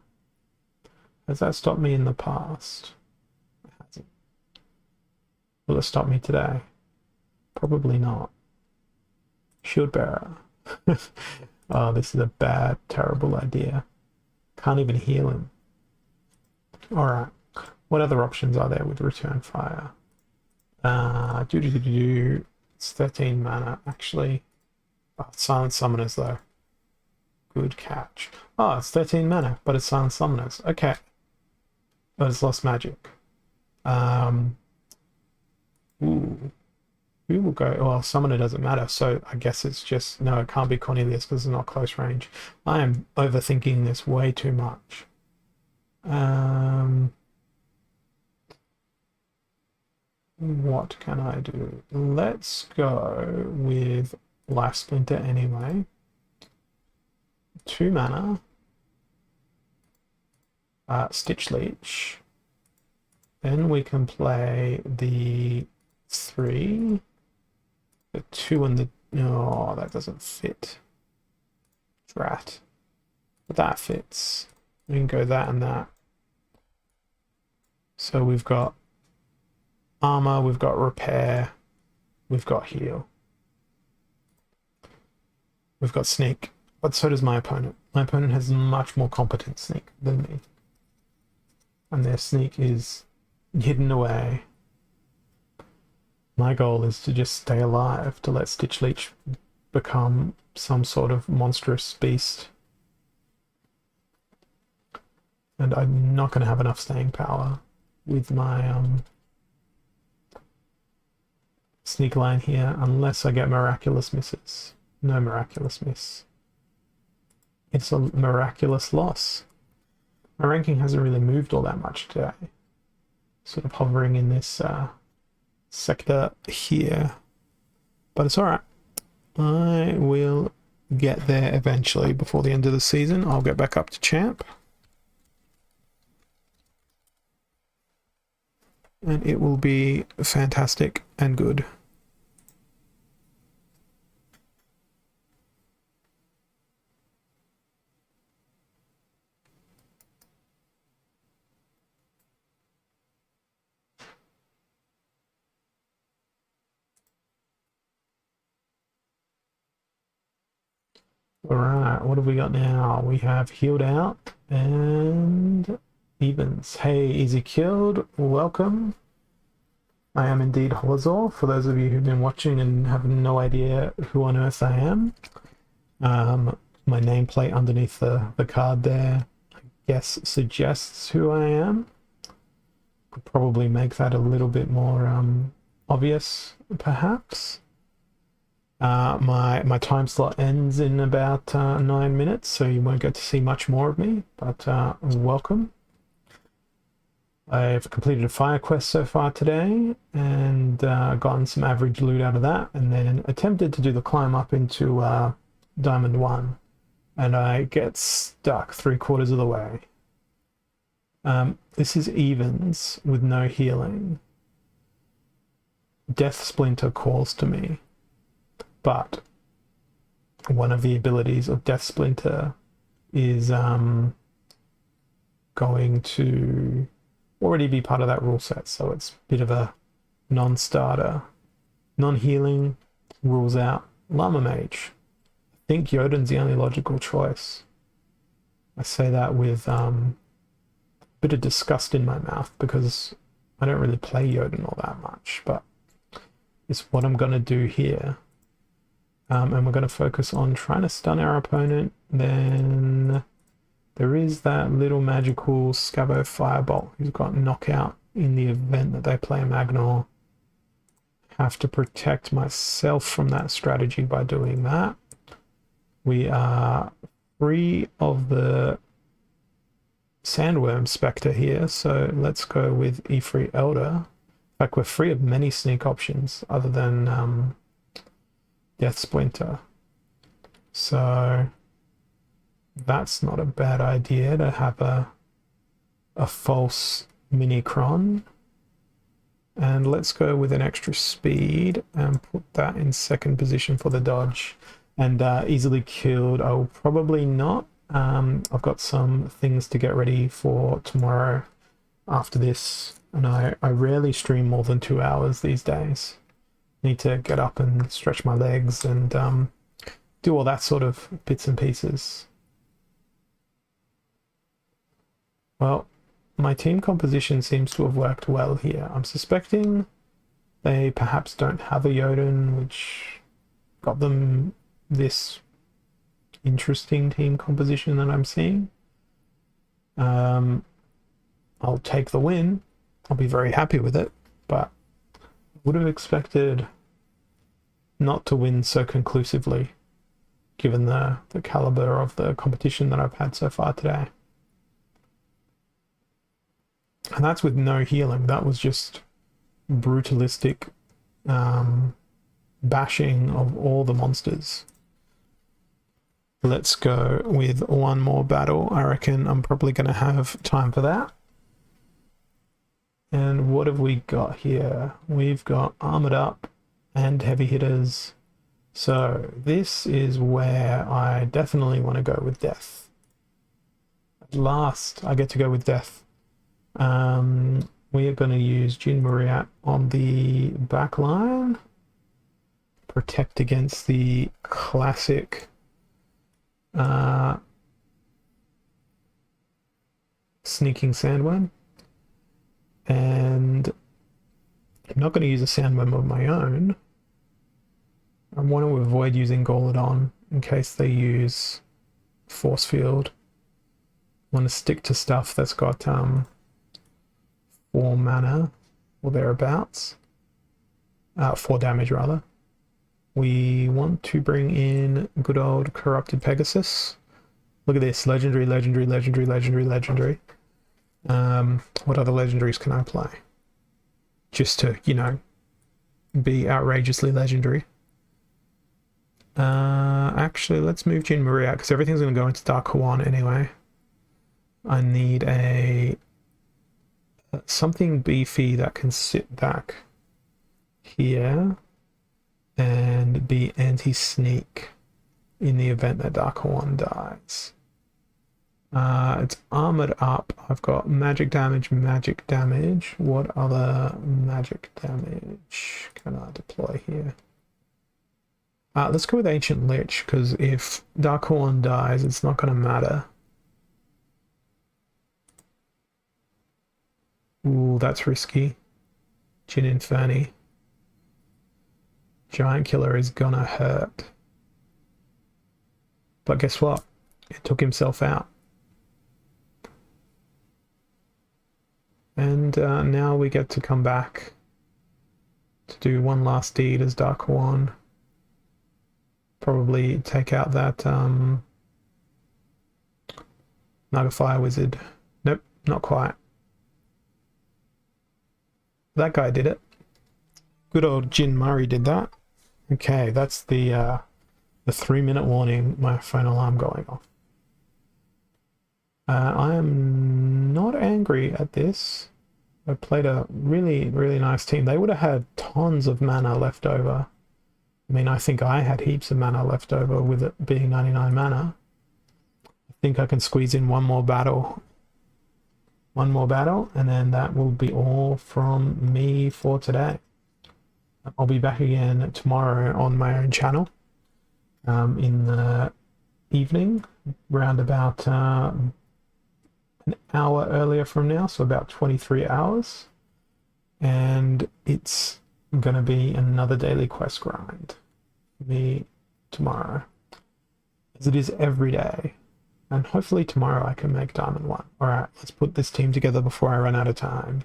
Has that stopped me in the past? It hasn't. Will it stop me today? Probably not. Shield Bearer. Oh, this is a bad, terrible idea. Can't even heal him. Alright. What other options are there with Return Fire? It's 13 mana, actually. Oh, Silent Summoners, though. Good catch. Oh, it's 13 mana, but it's Silent Summoners. Okay. But it's Lost Magic. Ooh. Who will go? Well, Summoner doesn't matter, so I guess it's just... No, it can't be Cornelius because it's not close range. I am overthinking this way too much. What can I do? Let's go with Life Splinter anyway. 2 mana. Stitch Leech. Then we can play the 3. The 2 and the... Oh, that doesn't fit. Drat. But that fits. We can go that and that. So we've got armor, we've got repair, we've got heal. We've got sneak, but so does my opponent. My opponent has much more competent sneak than me. And their sneak is hidden away. My goal is to just stay alive, to let Stitch Leech become some sort of monstrous beast. And I'm not going to have enough staying power with my sneak line here unless I get miraculous misses. No miraculous miss. It's a miraculous loss. My ranking hasn't really moved all that much today. Sort of hovering in this sector here. But it's alright. I will get there eventually before the end of the season. I'll get back up to champ. And it will be fantastic and good. Alright, what have we got now? We have healed out and evens. Hey, easy killed. Welcome. I am indeed Holazor, for those of you who've been watching and have no idea who on earth I am. My nameplate underneath the card there, I guess, suggests who I am. Could probably make that a little bit more obvious, perhaps. My time slot ends in about 9 minutes, so you won't get to see much more of me, but welcome. I've completed a fire quest so far today and gotten some average loot out of that, and then attempted to do the climb up into Diamond 1, and I get stuck 3/4 of the way. This is evens with no healing. Death Splinter calls to me, but one of the abilities of Death Splinter is going to already be part of that rule set, so it's a bit of a non-starter. Non-healing rules out Llama Mage. I think Jotun's the only logical choice. I say that with a bit of disgust in my mouth because I don't really play Jotun all that much, but it's what I'm going to do here. And we're going to focus on trying to stun our opponent. Then there is that little magical Scabo Firebolt who's got knockout in the event that they play a Magnar. Have to protect myself from that strategy by doing that. We are free of the Sandworm Spectre here, so let's go with Ifrit Elder. In fact, we're free of many sneak options other than Death Splinter. So that's not a bad idea to have a false Minicron. And let's go with an extra speed and put that in second position for the dodge. And easily killed, I will probably not. I've got some things to get ready for tomorrow after this. And I rarely stream more than 2 hours these days. Need to get up and stretch my legs and do all that sort of bits and pieces. Well, my team composition seems to have worked well here. I'm suspecting they perhaps don't have a Jotun, which got them this interesting team composition that I'm seeing. I'll take the win. I'll be very happy with it, but would have expected not to win so conclusively, given the caliber of the competition that I've had so far today. And that's with no healing. That was just brutalistic bashing of all the monsters. Let's go with one more battle. I reckon I'm probably going to have time for that. And what have we got here? We've got Armored Up and Heavy Hitters. So this is where I definitely want to go with Death. At last, I get to go with Death. We are going to use Jin Muriat on the back line. Protect against the classic sneaking Sandworm. And I'm not going to use a sandworm of my own. I want to avoid using Golodon in case they use force field. I want to stick to stuff that's got 4 mana or thereabouts. 4 damage rather. We want to bring in good old Corrupted Pegasus. Look at this, legendary, legendary, legendary, legendary, legendary. What other legendaries can I play? Just to, you know, be outrageously legendary. Actually, let's move Jin Maria because everything's going to go into Dark Huan anyway. I need a something beefy that can sit back here and be anti-sneak in the event that Dark Huan dies. It's armored up. I've got magic damage, magic damage. What other magic damage can I deploy here? Let's go with Ancient Lich, because if Dark Huan dies, it's not going to matter. Ooh, that's risky. Jin Inferni. Giant Killer is gonna hurt. But guess what? It took himself out. And now we get to come back to do one last deed as Dark Huan. Probably take out that Naga Fire Wizard. Nope, not quite. That guy did it. Good old Jin Murray did that. Okay, that's the 3-minute warning, my phone alarm going off. I am not angry at this. I played a really, really nice team. They would have had tons of mana left over. I mean, I think I had heaps of mana left over with it being 99 mana. I think I can squeeze in one more battle. One more battle, and then that will be all from me for today. I'll be back again tomorrow on my own channel in the evening, round about an hour earlier from now, so about 23 hours. And it's going to be another daily quest grind for me tomorrow, as it is every day. And hopefully tomorrow I can make Diamond 1. Alright, let's put this team together before I run out of time.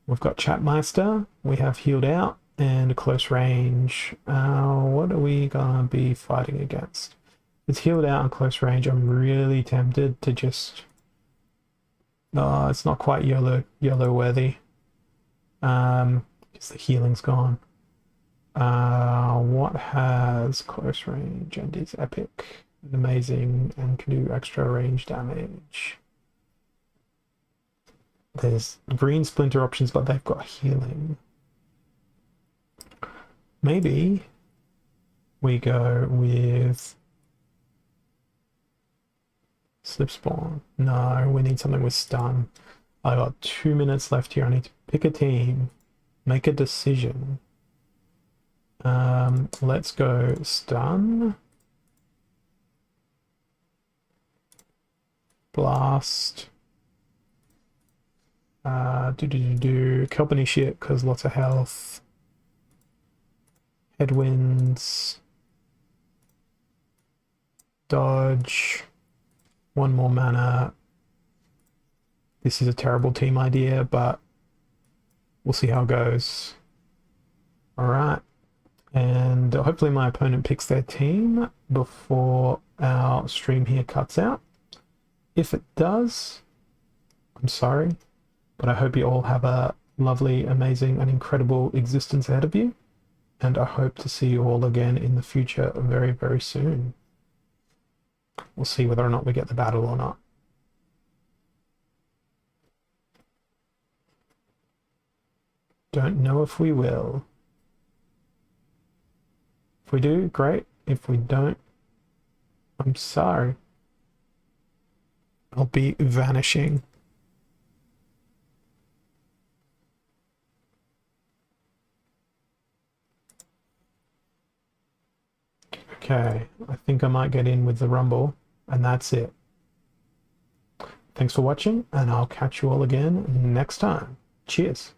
We've got Chatmeister, we have Healed Out, and Close Range. What are we gonna be fighting against? It's Healed Out and Close Range. I'm really tempted to just... Oh, it's not quite YOLO worthy. Because the healing's gone. What has Close Range and is epic? Amazing and can do extra range damage. There's green splinter options, but they've got healing. Maybe we go with Slip Spawn. No, we need something with stun. I got 2 minutes left here. I need to pick a team, make a decision. Let's go stun. Blast. Company shit, because lots of health. Headwinds. Dodge. 1 more mana. This is a terrible team idea, but we'll see how it goes. Alright. And hopefully my opponent picks their team before our stream here cuts out. If it does, I'm sorry, but I hope you all have a lovely, amazing, and incredible existence ahead of you. And I hope to see you all again in the future very, very soon. We'll see whether or not we get the battle or not. Don't know if we will. If we do, great. If we don't, I'm sorry. I'll be vanishing. Okay, I think I might get in with the Rumble, and that's it. Thanks for watching, and I'll catch you all again next time. Cheers.